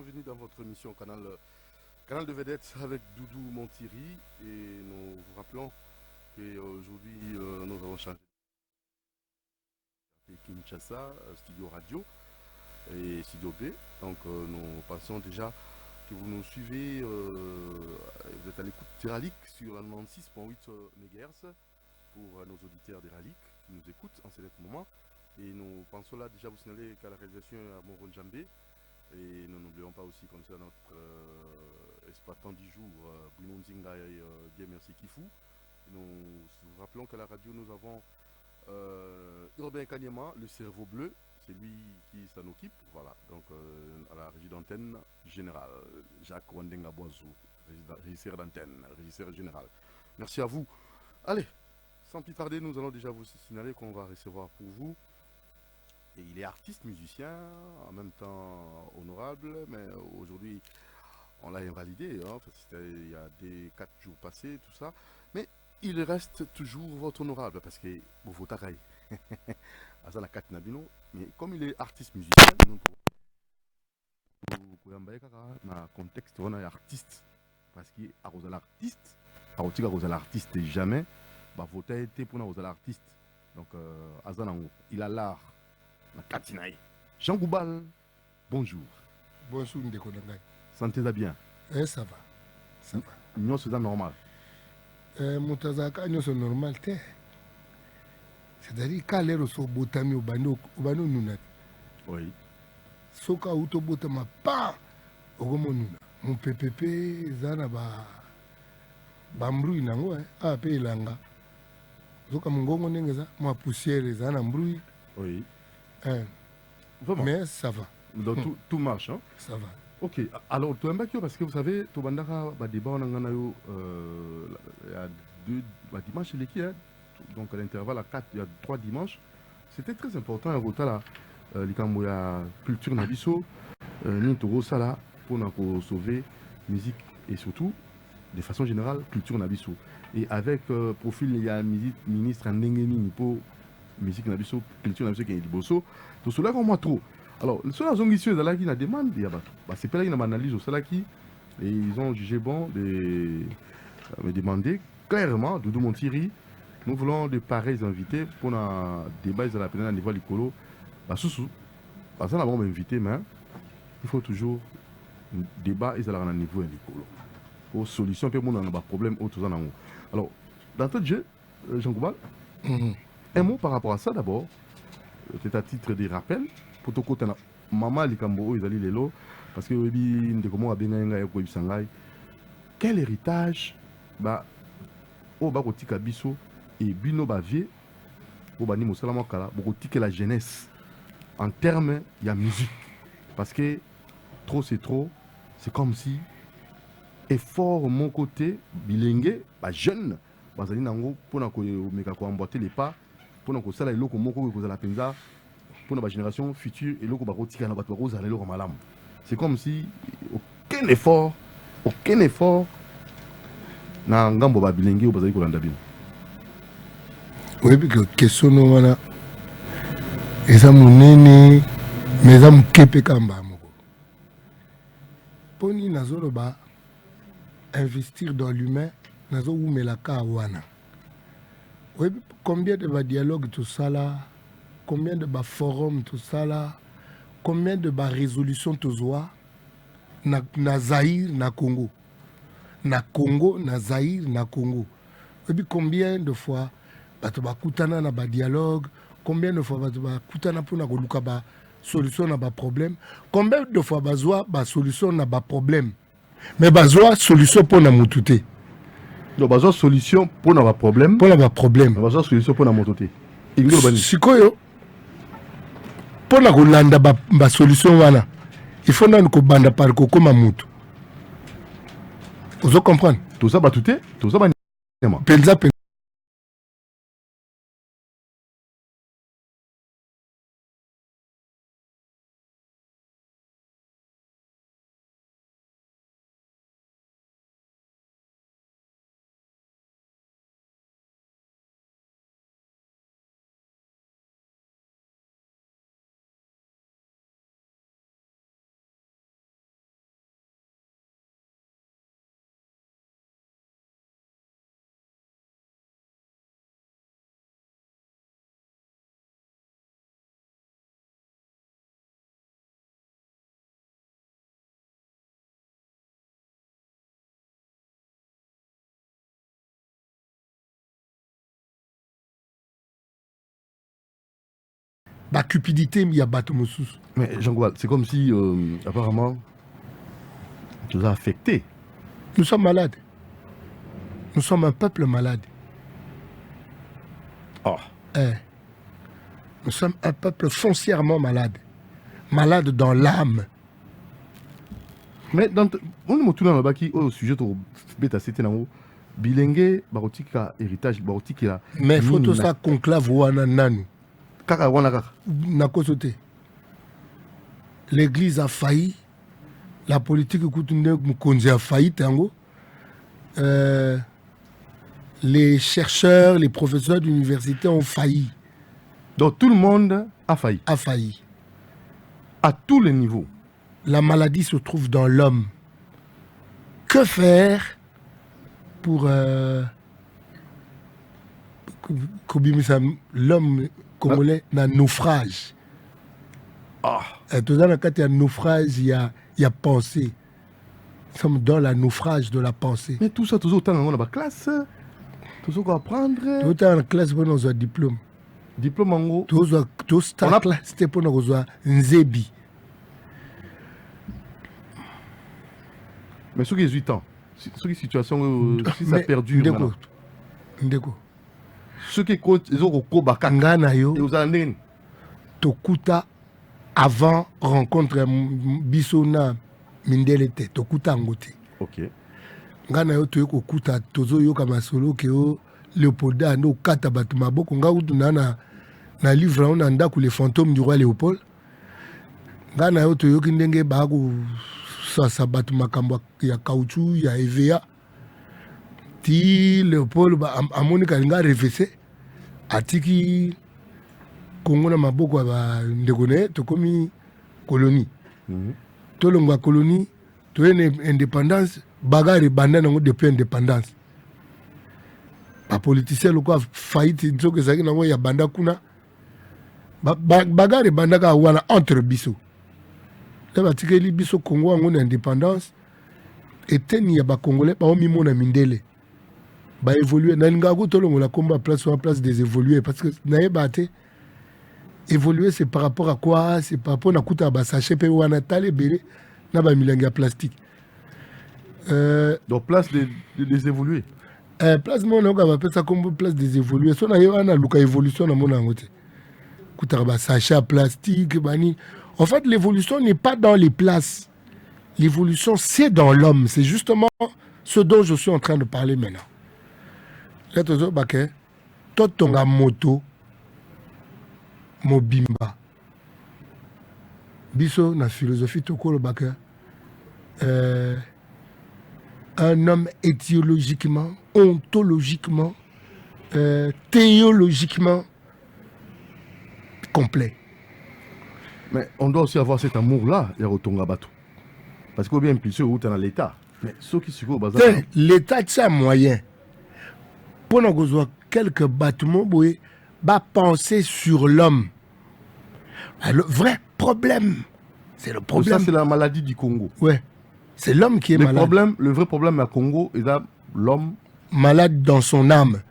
bienvenue dans votre émission Canal de Vedettes avec Doudou Montiri. Et nous vous rappelons qu'aujourd'hui nous avons changé de Kinshasa, studio radio et studio B. Donc nous pensons déjà que vous nous suivez, vous êtes à l'écoute d'Iralik sur la 96.8 MHz pour nos auditeurs d'Iralik qui nous écoutent en ce moment. Et nous pensons là déjà vous signaler qu'à la réalisation à Moron Djambé. Et nous n'oublions pas aussi comme ça notre exploitant du jour, Bruno Nzinga et Dieu merci Kifou. Nous vous rappelons qu'à la radio nous avons Urbain Kanyema, le cerveau bleu, c'est lui qui s'en occupe. Voilà, donc à la régie d'antenne générale, Jacques Wandenga Boazou, régisseur d'antenne, régisseur général. Merci à vous. Allez, sans plus tarder, nous allons déjà vous signaler qu'on va recevoir pour vous. Et il est artiste, musicien, en même temps honorable, mais aujourd'hui on l'a invalidé, hein, c'était il y a des 4 jours passés, tout ça. Mais il reste toujours votre honorable parce que vous votez à la 4 Nabino. Mais comme il est artiste, musicien, nous pouvons dans le contexte on est artiste parce qu'il est l'artiste, l'artiste jamais, bah voter été pour l'artiste. Donc il a l'art. Jean Goubal, bonjour. Bonjour, Ndekonangai. Sentez-vous bien? Ça va. Ça va. Nous sommes normal. Moutazaka, nous sommes normal. C'est-à-dire, quand les ressources botami au bano nunat. Oui. Soka auto botama pas au gomonuna. Mon PPP, zana bambrui nango, a pe ilanga. Soka mungongo nengeza, ma poussière, zana mbrui. Oui. Mais ça va. Donc tout marche, hein? Ça va. Ok, alors tu aimes parce que vous savez, tu as débat il y a 2 dimanches, donc à l'intervalle à 4, il y a 3 dimanches. C'était très important, il y a culture nabiso, nous avons ça pour sauver musique et surtout, de façon générale, culture nabiso. Et avec profil, il y a un ministre en Nengeni pour musique nabiso, culture nabiso qui est liboso. Tout cela comme moi trop. Alors, ceux qui ont issue de la qui demande, c'est pas là qu'ils ont analysé et ils ont jugé bon de me demander clairement, Doudou Montiri, nous voulons de pareils invités pour un débat de la pénale à niveau l'écolo. Sous parce qu'on a invité, mais il faut toujours un débat et à un niveau l'écolo. Pour solution, pour mon problème autour de nous. Alors, dans tout jeu, Jean Goubal, un mot par rapport à ça d'abord, c'est à titre de rappel. Pour tout côté, maman likambo ils allaient les lots parce que quel héritage bah au bakotika biso et bino bavie au bani mosalama kala bokotika la jeunesse en termes il y a musique parce que trop c'est trop, c'est comme si effort mon côté bilingue bah jeune bazali nango pona ko meka ko emboîter les pas pona ko sala eloko moko ko la penza pour la génération future et c'est comme si aucun effort na ngambo ba bilingi ou bazali kolanda bino. Oui, parce que question no wana eza munene mais eza mukepe kamba moko. Poni nazoloba investir dans l'humain nazo umela ka wana. Oui, combien de dialogues tout ça là? Combien de forums tout ça là, combien de résolutions tout ça na Zaïre na Congo na Zaïre na Congo. Et puis combien de fois tu vas kutana na dialogue, combien de fois tu vas kutana pour na koluka ba solution na ba problème, combien de fois bazwa ba solution na ba problème, mais bazwa solution pour na mutute. Donc bazwa solution pour na ba problème, bazwa solution pour na mutute. Sikoyo pour la kolanda ba solution wana il faut nani ko banda par ko koma mutu vous comprendre tout ça batute tout ça penza Bah, cupidité, il y a Batomoussous. Mais Jean-Goual, c'est comme si, apparemment, tu nous as affectés. Nous sommes malades. Nous sommes un peuple malade. Oh. Nous sommes un peuple foncièrement malade. Malade dans l'âme. Mais on est monté dans le au sujet de bêta c'était dans bilingue barotika héritage barotika. Mais photo ça conclave wana nanu. Kaka wana kaka. Nakosote. L'église a failli. La politique Mukonzi a failli tango. Les chercheurs, les professeurs d'université ont failli. Donc tout le monde a failli. A failli. À tous les niveaux. La maladie se trouve dans l'homme. Que faire pour l'homme congolais n'a naufrage? Tout dans le cas il y a naufrage, il y a pensée. Nous sommes dans le naufrage de la pensée. Mais tout ça, tout autant dans la classe, tout ça qu'on apprendre. Tout autant en classe pour nos diplômes. Diplôme en gros. Tout ça en classe c'était pour nos nzebi. Mais ceux qui ont 8 ans, ceux qui situation, si ça perdure. Ndeko. Ceux qui ils ont Kobaka. Ngana yo. Et vous allez. Tokuta avant rencontre Bisona Mindelete. Tokuta ngote. Ok. Ngana yo toyo kokuta tozo yo kama solo ke o Léopolda no kata batuma boko ngakutu na livre on anda ku les fantômes du roi Léopold. Ngana yo toyo kindenge ba ku ça battu makambo ya caoutchouc ya EVA ti Léopold ba amoni kalinga revese atiki Congo na maboko ba ndekone to komi colonie to longwa colonie to une indépendance bagari bandana ngo depuis indépendance ba politicien lo ko faillite nzoke zaki nango ya banda kuna bagari bandaka wana entre biso. Là, batikeli biso Congo en indépendance et teni ya ba congolais ba omimona mindele ba évoluer na ngago tolongo la combat place en place des évoluer parce que na yebate évoluer c'est par rapport à quoi? C'est par rapport à kuta ba sachet pe wana tale belé na ba milanga plastique. Donc place des évoluer. Place mon on va appeler ça comme place des évoluer. So na yona luka évolution na mona ngote. Kuta ba sachet plastique bani. En fait, l'évolution n'est pas dans les places. L'évolution, c'est dans l'homme. C'est justement ce dont je suis en train de parler maintenant. Là, tu as tout ton moto, mobimba. Biso, na philosophie, tu un homme étiologiquement, ontologiquement, théologiquement complet. Mais on doit aussi avoir cet amour-là, il y a Rotonga Batou. Parce qu'il faut bien impulser où tu es dans l'État. Mais ceux qui se trouvent au bazar. L'État, c'est un moyen. Pour nous avoir quelques bâtiments, vous penser sur l'homme. Le vrai problème, c'est le problème. Ça, c'est la maladie du Congo. Ouais. C'est l'homme qui est malade. Le vrai problème à Congo est l'homme. Malade dans son âme.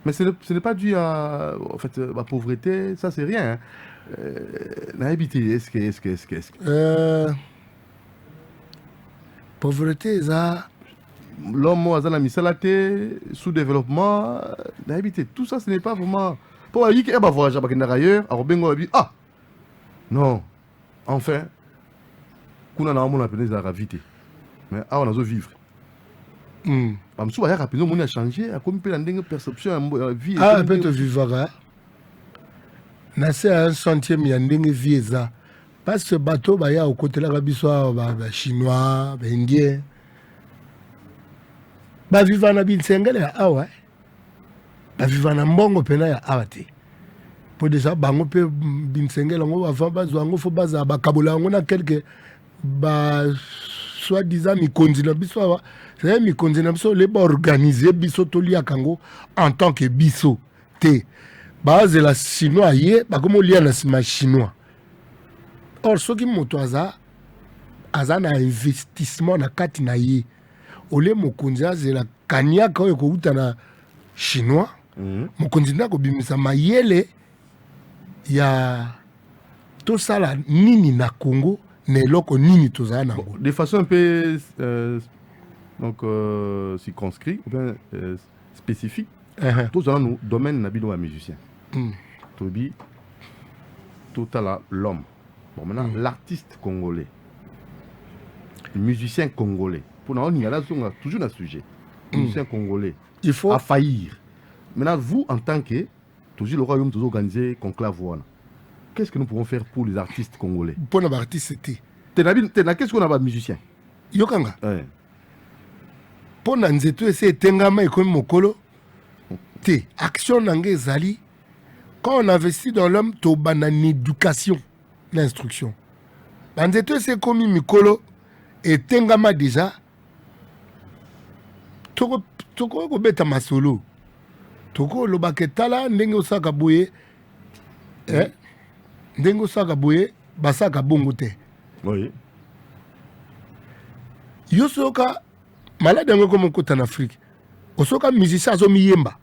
Mais ce n'est pas dû à en fait, la pauvreté, ça c'est rien. Hein. Pauvreté, ça. L'homme a la misalaté, sous-développement, tout ça ce n'est pas vraiment. Pour aller qu'il va voyager ailleurs, ah non, enfin, qu'on a un appelé la gravité. Mais on a vivre. Comme ça, rapidement, on a changé, a comme une perception de vie. Ah, peut-être vivre. Nassé à un centième, il y a une vie. Parce que ce bateau, il y a au côté de la chinois, indien. Vivre na binsengele ya awa. Vivre na mbongo pena ya awa te. Pour déjà, bango pe binsengele ngo avant bazwa ngo fo baza ba kabola ngo na quelque soi-disant mikonzi na biso awa. C'est mikonzi na biso les ba organiser biso tolia kango en tant que biso te. Base la chinois ye ba comme lia na sima chinois. Or ce qui moto aza na investissement na kati na ye. Ole mokonzi azela kanyaka oyo kouta na chinois mokonzi ndako bimisa mayele ya tout ça là nini na Congo ne loko nini tozala nango. De façon un peu circonscrit ou bien spécifique. Tous dans nos domaines n'habitons à musicien. Tobi, total l'homme. Bon maintenant l'artiste congolais, le musicien congolais. Pour nous, il y a toujours un sujet. Musicien congolais. Il faut à faillir. Maintenant vous en tant que toujours le royaume toujours organisé conclave. Qu'est-ce que nous pouvons faire pour les artistes congolais? Pour les artistes c'était. Qu'est-ce qu'on a pas musicien? Yokanga. Pour nous nzeto essayer tengama et comme mokolo. Action nangé zali. Quand on investit dans l'homme, tu as une éducation, l'instruction. Banzeto c'est comme mikolo et tengama déjà. Toko ko beta masolo. Toko lo baketala ndenge osaka boye. Ndenge osaka boye basaka bongo te. Oui. Yosoka malade yango comme kota en Afrique. Osoka musicien azomi yemba.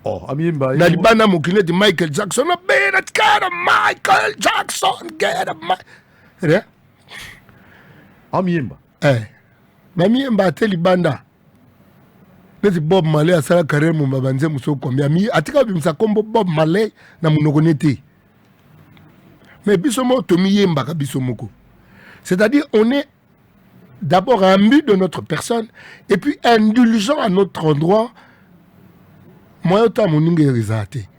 Oh, amiyemba. Na libana mokine de Michael Jackson. No better get a Michael Jackson, get a Michael. Amiyemba. Miyemba ate libanda. Neti Bob Marley asala carrière mu mabanze muso kombia mi atika bimsa kombo Bob Marley na munoko nete. Mais biso mo to miyemba ka biso moko. C'est-à-dire on est d'abord ambu de notre personne et puis indulgent à notre endroit. Moi autant mon ninge risate.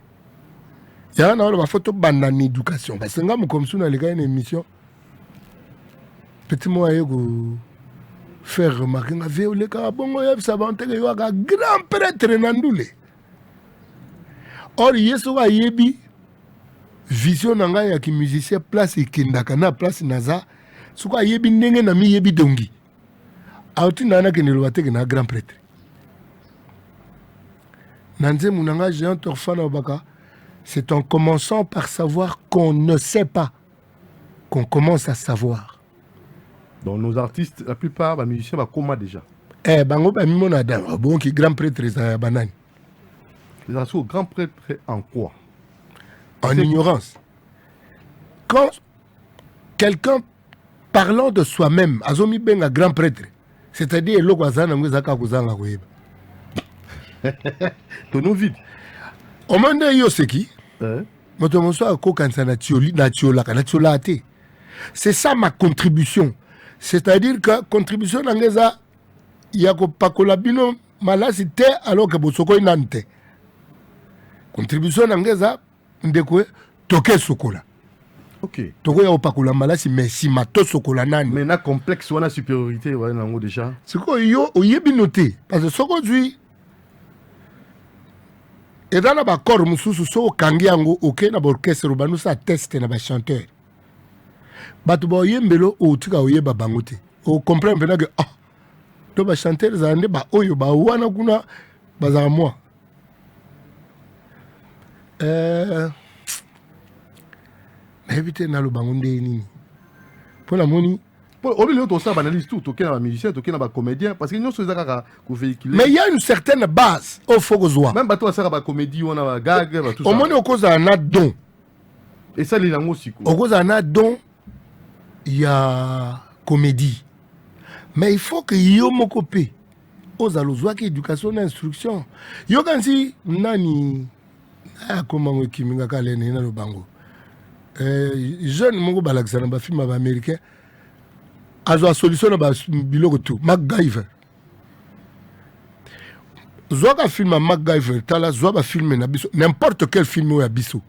Ya na ba photo banda ni éducation. Parce que ngam comme suna les gars une émission. Petit moi yego faire remarquer nga viole ka bongo ya savante que yo ga grand prêtre nandoule. Or yeso ga yebi vision nanga ya ki musicien place ikindaka na place naza suka yebi ndenge na mi yebi dongi. Auti nana ke ne lo bateke na grand prêtre. Nanze Mounanga, j'ai un torfana Obaka. C'est en commençant par savoir qu'on ne sait pas qu'on commence à savoir. Donc nos artistes, la plupart, les musiciens, bah, comment déjà? Bango, bah, mon adam, bon, qui grand prêtre, les banani. Les artistes, grand prêtre en quoi? En ignorance. Quand quelqu'un parlant de soi-même, azomi benga grand prêtre, c'est-à-dire, le Guazana, Mouizaka, Gouzanga, Goyeba. Tonneau vide. Au monde yo c'est qui? C'est ça ma contribution. C'est-à-dire que contribution angeza yako pakolabino malasi te alors que bosoko inante. Contribution angeza ndekwe toke sokola. Ok. Toko ya opakola malasi mais si mato sokola nani. Mais na complexe ou na supériorité ouais nango déjà. C'est quoi yo oyebi noté parce que soko dui et dans la corps mususu so kangi yango ok na orchestre banu sa teste na ba chanteur. Batu ba yembelo o tika oyeba bangote. O comprendre maintenant que ah to ba chanteur zande ba oyo ba wana kuna bazaka moi. Éviter na lo bangonde nini. Pour la moni au milieu de ça, analyse tout, toqué dans la musicien, toqué dans la comédien, parce que nous sommes véhiculés. Mais il y a une certaine base au Fogozoa. Même bateau à ça, la comédie, on a gag, tout ça. Au moins, au cause d'un don. Et ça, il y a aussi. Au cause d'un don, il y a comédie. Mais il faut que yo mokopé. Aux alozwa qui éducation et instruction. Yo quand si nani comment on kiminga kalene na lo bango. Jeune mongo balaxana ba film américain. Azo solution na ba biloko tout MacGyver. Zoaka film MacGyver tala zoaba film na biso n'importe quel film ou ya biso.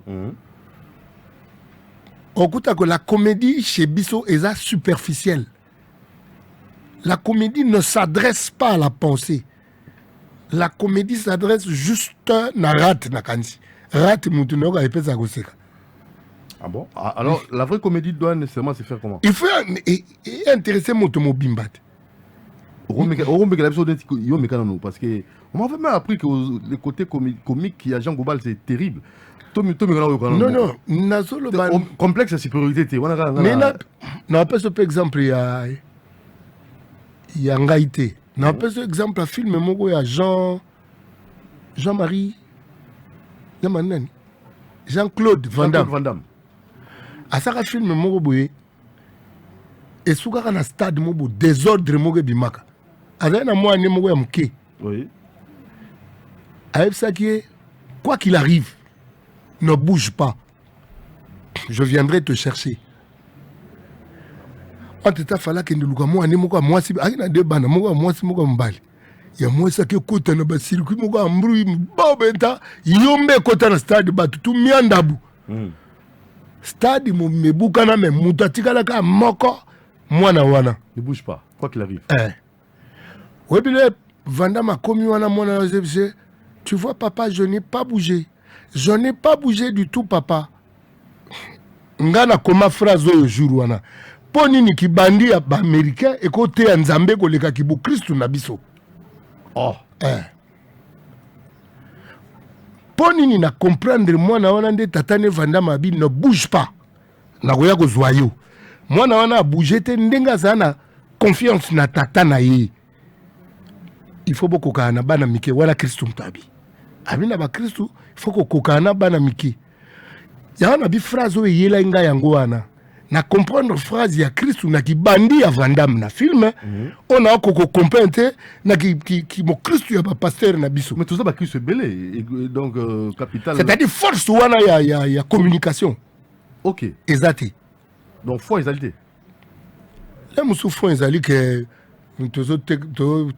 Okuta que la comédie chez biso est superficielle. La comédie ne s'adresse pas à la pensée. La comédie s'adresse juste na rat na kansi. Rat mutu no ka epesa koseka. Ah bon? Alors, la vraie comédie doit nécessairement se faire comment? Il faut intéresser mon mobimbat. Parce que on m'a vraiment appris que le côté comique qui a Jean Gobal, c'est terrible. Non, complexe à supériorité. Mais n'a pas ce exemple, il y a Ngaïté. N'a pas ce exemple à film, il y a Jean-Marie Yamanani. Jean-Claude Van Damme. Van Damme. Asaka film moko boye. Et soukaka na stade moko désordre moko bimaka. Azali na mwa ne moko ya muke. Oui. Aïb Sakie, quoi qu'il arrive, ne bouge pas. Je viendrai te chercher. En tout cas, il fallait que nous moi si na de bana moi si moko mbali. Ya moi ça que kota na ba circuit moko ambru bobenta yombe kota na stade batu tu miandabu. Stade mo mebuka na me mutatikala ka moko mwana wana. Ne bouge pas, quoi qu'il arrive. Oui, puis le Vanda m'a commis wana mwana tu vois papa, je n'ai pas bougé. Je n'ai pas bougé du tout papa. Ngana koma phrase au jour wana. Poni ni kibandi ya ba américain et côté ya nzambe ko leka kibu Christu na biso. Oh. Poni ni na comprendre mwana wana nde tatane Vanda mabi ne bouge pas. Na koya ko zoyo. Mwana wana a bougé te ndenga zana confiance na tata na ye. Il faut beaucoup kana bana mike wala Christu mtabi. Abina ba Christu il faut ko kokana bana mike. Ya na bi phrase o yela nga yango wana. Na comprendre phrase ya Christu na ki bandi ya Van Damme na film. On a ko comprendre na ki mo Christu ya ba pasteur na biso. Mais tout ça ba Christu belé donc capital. C'est-à-dire force wana ya communication. OK. Exact. Donc foi exalté. Là musu foi ezali que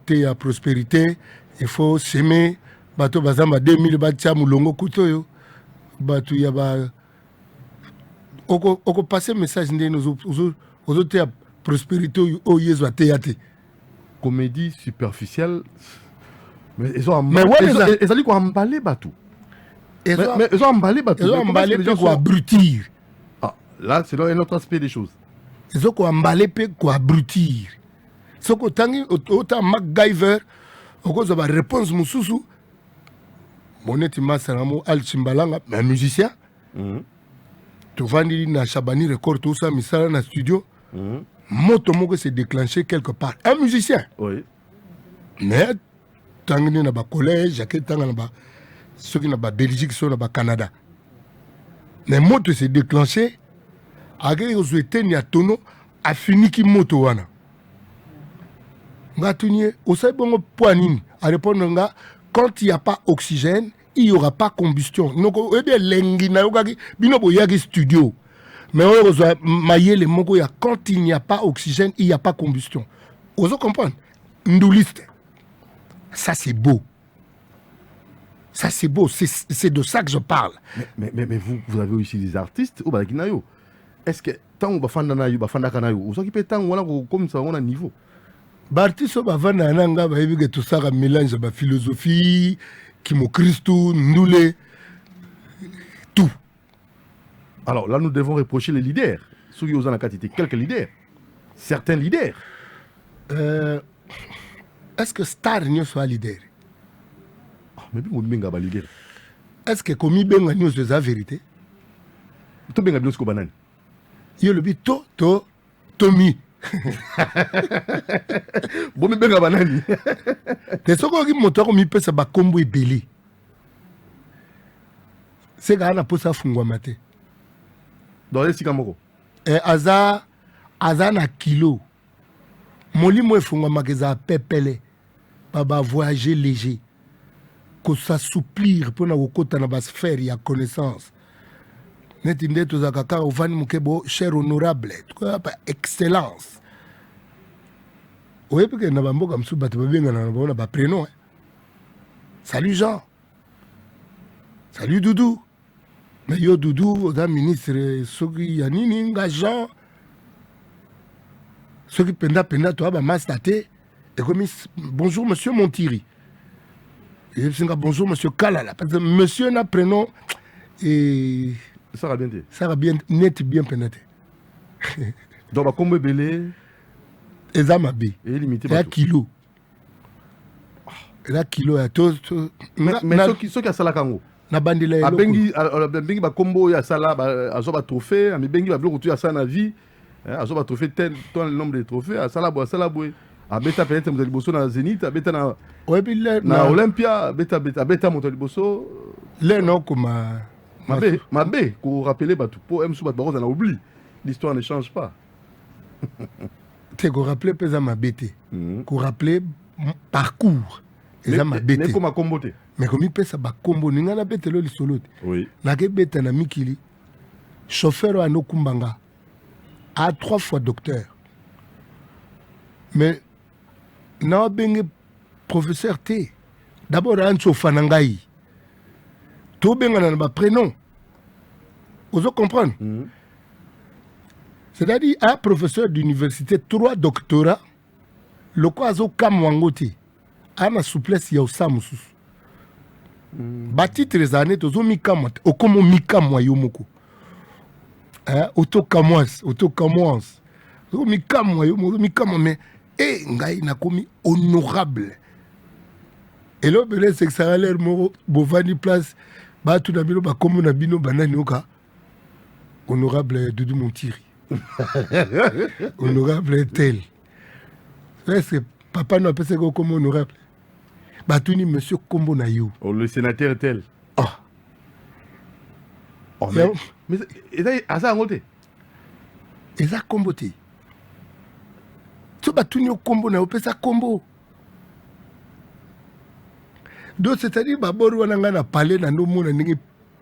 te ya prospérité, il faut s'aimer. Bato bazamba 2000 batia mulongo kutoyo. Bato ya ba oko passer message ndé aux te ya prospérité o yezo ateyate. Comédie superficielle. Mais ils ont ils allaient quoi emballer bateau. Mais ils ont emballé bateau. Ils ont emballé pour abrutir. Ah, là c'est un autre aspect des choses. Ils ont quoi emballé pour abrutir. Soko tangi autant MacGyver oko za ba réponse mususu moneti masanamo al chimbalanga un musicien tu vandi na Shabani record tout ça misala na studio moto moko s'est déclenché quelque part un musicien oui mais tangi na ba collège jaké tanga na ba soki na ba Belgique so na ba Canada mais moto s'est déclenché agé ozuete ni atono a fini ki moto wana. À répondre, quand il n'y a pas oxygène, il n'y aura pas combustion. Donc, studio. Mais quand il n'y a pas oxygène, il n'y a pas combustion. Vous comprenez? Ndouliste. Ça, c'est beau. Ça, c'est beau. C'est de ça que je parle. Mais vous avez aussi des artistes. Est-ce que tant que vous avez comme ça, on a niveau? Bartiso bavana nanga bayebi que tout ça mélange ba philosophie kimo Christou ndule tout. Alors là nous devons reprocher les leaders. Ceux qui ont la quantité quelques leaders. Certains leaders. Est-ce que Star n'y soit leader? Mais bien benga ba leader. Est-ce que komi benga n'y soit la vérité? To benga bien ce ko banane. Yo le bi Tomi. Bon mais benga banani. Te soko ki moto ko mi pesa ba kombo ebeli. C'est gana posa fungwa mate. Dans les sikamoko. Aza na kilo. Molimo fungwa makeza pepele. Baba voyager léger. Ko s'assouplir pour na kokota na ba sphère ya connaissance. Neti ndeto za kaka ovani mukebo cher honorable. Excellence. Oui, parce que nous avons comme ça, nous avons prénom. Salut Jean. Salut Doudou. Mais yo Doudou, le ministre, Soki Yanini, Jean. Soki Penda, toi, Mastaté. Et comme bonjour monsieur Montiri. Et bonjour monsieur Kalala. Parce que monsieur n'a prénom. Et. Ça va bien dit. Ça va bien, net bien pénétré. Donc, comment belé? Ezamabi. Et limité. Il y a kilo. Il y a kilo. Mais ceux qui ont ça kango. Na bandila. Bengi ba combo ya sala ba azoba trophée, ami bengi ba bloco tu ya ça na vie. Azoba trophée tel le nombre de trophées, à sala boy. A beta peut-être vous bosso na Zénith, a beta na. Ouais, puis na Olympia, beta monte liboso. Les non comme Mabé, qu'on rappelle, pour M. Batbaro, on a oublié. L'histoire ne change pas. Tu qu'on rappelle, pas ma bête. Qu'on rappelle parcours. Mais comme à comboter. Mais comme il peut ça, combo, n'y a pas bête le solo. Oui. N'a que bête na mikili. Chauffeur à Nokumbanga. A 3 fois docteur. Mais, n'a pas professeur T. D'abord, un Fanangaï. Tout bien un prénom. Vous comprenez? C'est-à-dire, un professeur d'université, 3 doctorats, le quoi a kamwangoti, a na souplesse ya osamusus. Bati les années, tozo mikamwa, okomo mikamwa yomoko. Auto kamwas. Tozo mikamwa yomoko, mikamwa, mais, ngai na komi honorable. Et là, c'est que ça a l'air bovani place, tout d'abord, comme on a bino banani oka, honorable Doudou Montiri. Honorable tel. Est-ce que papa nous appelle ça comme honorable? Batouni monsieur Kombo Nayo. Oh, le sénateur tel. Oh, mais à ça, on et ça, Kombo te. Tu batouni au Kombo Nayo, ça Kombo. Donc, c'est-à-dire, Baboro Wananga a parlé dans nos mots,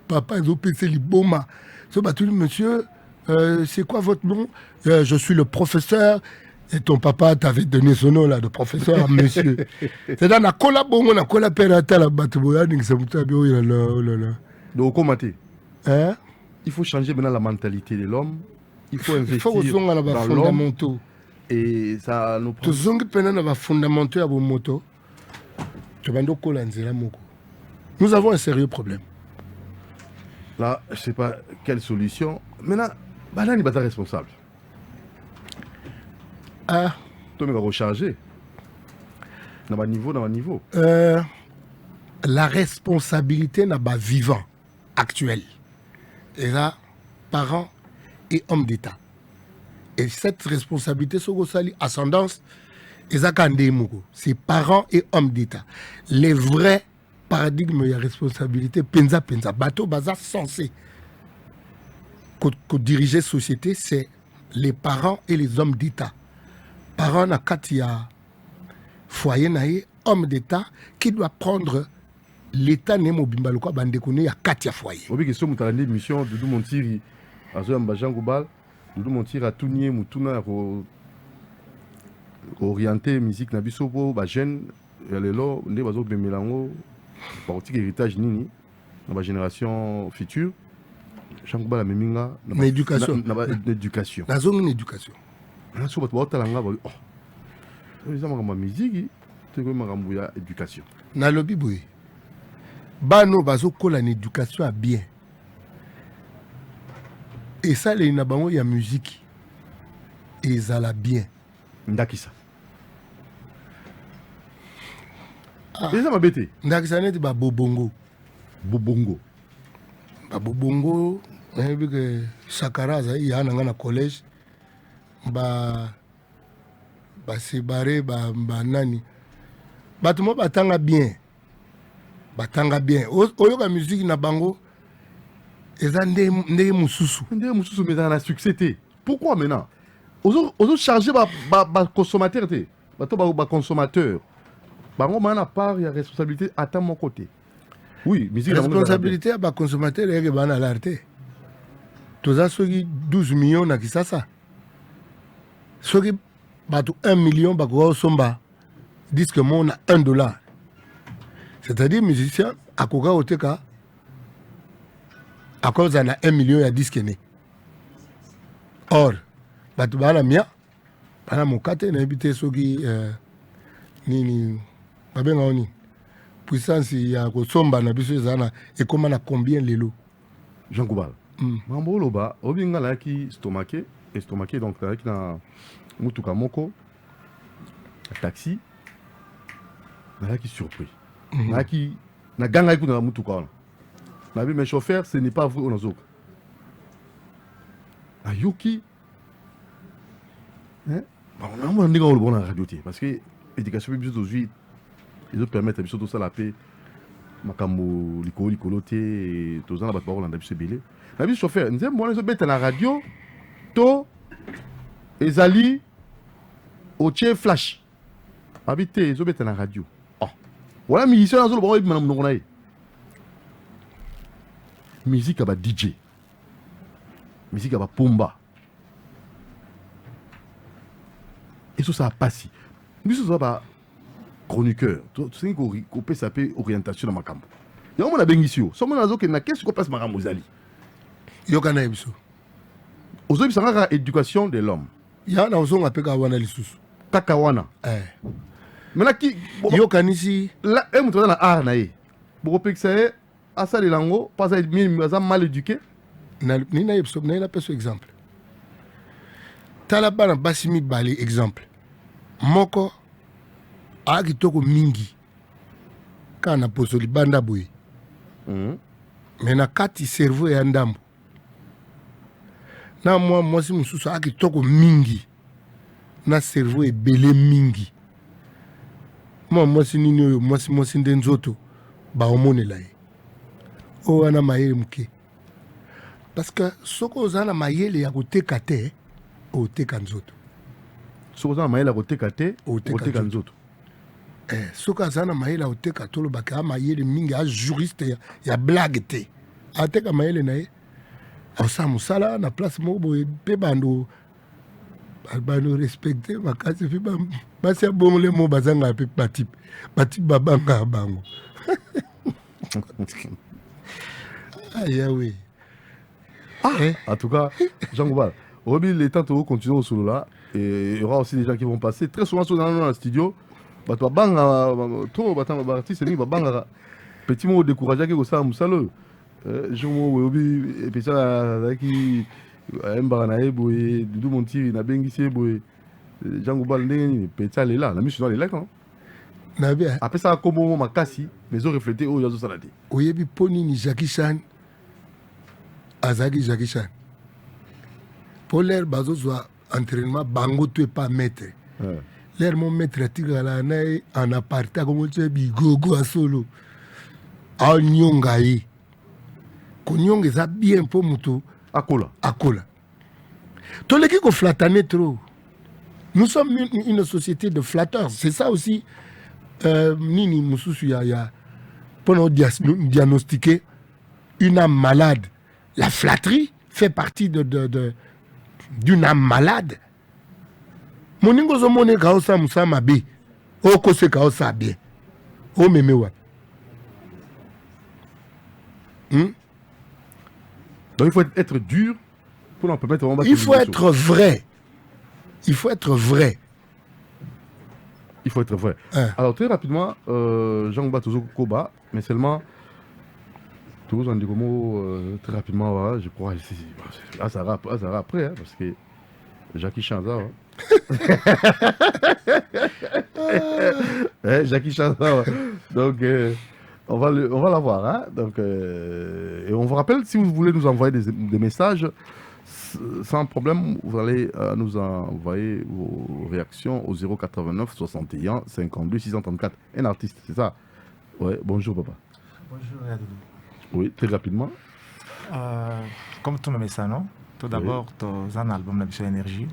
papa, ils ont pensé l'iboma. Tu batouni monsieur. C'est quoi votre nom? Je suis le professeur. Et ton papa t'avait donné son nom là, de professeur à monsieur. C'est dans la collabon, on a collaboré à la bataille. Donc, comment tu? Hein? Il faut changer maintenant la mentalité de l'homme. Il faut investir dans l'homme. Et ça nous prend... Nous avons un sérieux problème. Là, je ne sais pas quelle solution. Maintenant, Banani est responsable. Tu vas recharger. Dans un niveau. La responsabilité n'a pas vivant actuel. Et là, parents et hommes d'État. Et cette responsabilité, c'est ascendance, c'est parents et hommes d'État. Les vrais paradigmes de responsabilité, penza, bateau, baza, censé que diriger société, c'est les parents et les hommes d'État. Parents na katia foyer naïe, homme d'État qui doit prendre l'État nemo bimbaloko bandekone ya katia foyer. Obi question mutalande mission Doudou Montiri azo mbajan gobal Doudou Montiri a tourné mutuna orienté musique na biso bo ba jeune lelo nde bazo bemelango politique héritage nini na ba génération future. Jean-Gobal Meminga, l'éducation. L'éducation. La zone d'éducation. La zone d'éducation. La musique, c'est l'éducation. Na lobby boy. Bano bazo kola l'éducation à bien. Et ça les nabango ya musique. Et ça la bien. Ndakisa. Et ça m'a bêté. Ndakisa n'est pas bobongo. Bobongo. Bobongo, Sakaraza, il y a un collège, séparé, nani. Tout le monde batanga bien. Batanga bien. Oyoka musique na bango, eza nde mususu. Nde mususu, mais dans la succès. Pourquoi maintenant? Ozo charger ba consommateur te. Ba consommateur. Bango mana part, il y a responsabilité à mon côté. Oui, musique. La responsabilité à la consommateur est que à l'arte. Tous ceux 12 millions na kisasa. Ceux qui battent 1 million bakwa somba disent que mon a $1. C'est-à-dire musicien à koga oteka à cause d'un 1 million à disque né. Or, battu bana mia bana mokate na habité ceux qui ni babenga oni. Puissance ya kosomba na biso ezana et comment na combien lelo Jean Gobal mambo loba obinga la ki stomaqué donc la ki na mutuka moko taxi na ki surpris na ki na ganga ku na mutuka na bi mes chauffeurs ce n'est pas vous on azok na yuki on a dit qu'on le radio parce que l'éducation publique aujourd'hui ils doivent permettre à tout ça la paix makambo likolo te tozana bato bakolanda biso ebele na biso chauffeur nzembo wana ezobeta na radio to ezali otie flash abi te ezobeta na radio wala musicien azoloba ngo ebima na monoko na ye musique ya ba DJ musique ya bapomba ezosala pasi biso toza ba chroniqueur tosengi kopesa mpe orientation na makambo yango mona abengisi yo so mona azokende na kesi kopesa makambo ezali yoka na ye biso ozoyebisa kaka éducation de l'homme ya na ozonga mpe kaka wana lisusu kaka wana maintenant yokanisi moto aza na art na ye bokopekisa ye asalela yango mpo aza mal éduqué nini na ye biso naye napeso exemple tala bana basi mibale exemple moko aa kitoko mingi kaka na poso libanda boye me na kati cerveau ya ndambo na mwa mwasi mosusu aa kitoko mingi na cerveau ebele mingi mwa mwasi nini oyo mwasi nde nzoto baomonela ye oyo wana mayele moke parce que soki oza na mayele ya koteka te oteka nzoto soki oza na mayele ya koteka te oteka nzoto soki aza na mayele ya koteka tolobaka a mayele mingi a juriste ya blague te ateka mayele na ye aosala mosala na place moko boye mpe bando respecte makasi mpe basi abongole mo bazanga mpe batipe babangaka bango ayawe en tout cas Jean Goubal les temps de continuer au solo là et il y aura aussi des gens qui vont passer très souvent dans le studio bato babanga trop artiste ni babanga petit mot décourageant que ça musalo je mo obi et puis ça qui mbara na eboye dudu montiri na bengisi eboye Jean Goubal ndenge nini petit aller là la mission est là quand na bien après ça comme makasi mais ont reflété au yazo salade oyebi poni ni Jackie Chan azaki Jackie Chan pour l'air bazozwa entraînement bango tu pas maître l'air mon maître atikala na en aparté comme tu bigogo a solo a nyonga yi konyonga za bien pour mutu akola toleki ko flatane trop nous sommes une société de flatteurs c'est ça aussi nini mususu ya pour diagnostiquer une âme malade. La flatterie fait partie d'une âme malade. Moningo zo mone kaosa musama be. O kose kaosa bien. O memewa. Donc il faut être dur pour en permettre vraiment. Il faut être vrai. Il faut être vrai. Il faut être vrai. Alors très rapidement, Jean Batozo Koba, mais seulement tous en dit très rapidement, voilà, je crois là ça va après, hein, parce que Jackie Chanza. Jackie Chanza. Donc on va la voir. Hein, donc, et on vous rappelle, si vous voulez nous envoyer des messages, sans problème, vous allez nous envoyer vos réactions au 089 61 52 634. Un artiste, c'est ça? Ouais, bonjour papa. Bonjour Yadoudou. Oui, très rapidement. Comme tu me mets ça, non? Tout d'abord, tu as un album de Mission Énergie.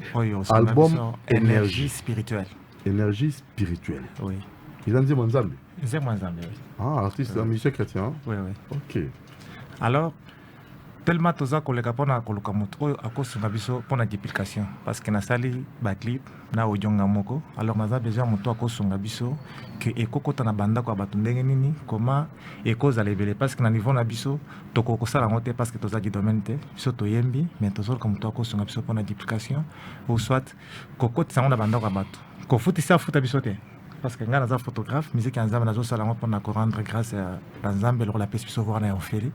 Album Énergie spirituelle. Énergie spirituelle. Oui. Ils ont dit Manzambe. Ils ont Manzambe, oui. Ah, artiste, un musicien chrétien. Oui, oui. Ok. Alors, tellement toza koleka pona koluka moto oyo akosunga biso pona duplication parce que nasali baclip na ojonga moko alors naza besoin moto akosunga biso ke ekokota na bandako ya bato ndenge nini koma ekozala ebele parce que na niveau na biso tokokosala yango te parce que toza du domaine te biso toyembi mais tozoluka moto akosunga biso pona duplication ou soit kokotisa yango na bandako ya bato kofutisa afuta biso te parce que ngai naza photographe musique ya nzambe nazosala yango mpona korendre grâce na nzambe eloko lapesi biso voir na ya ofeli.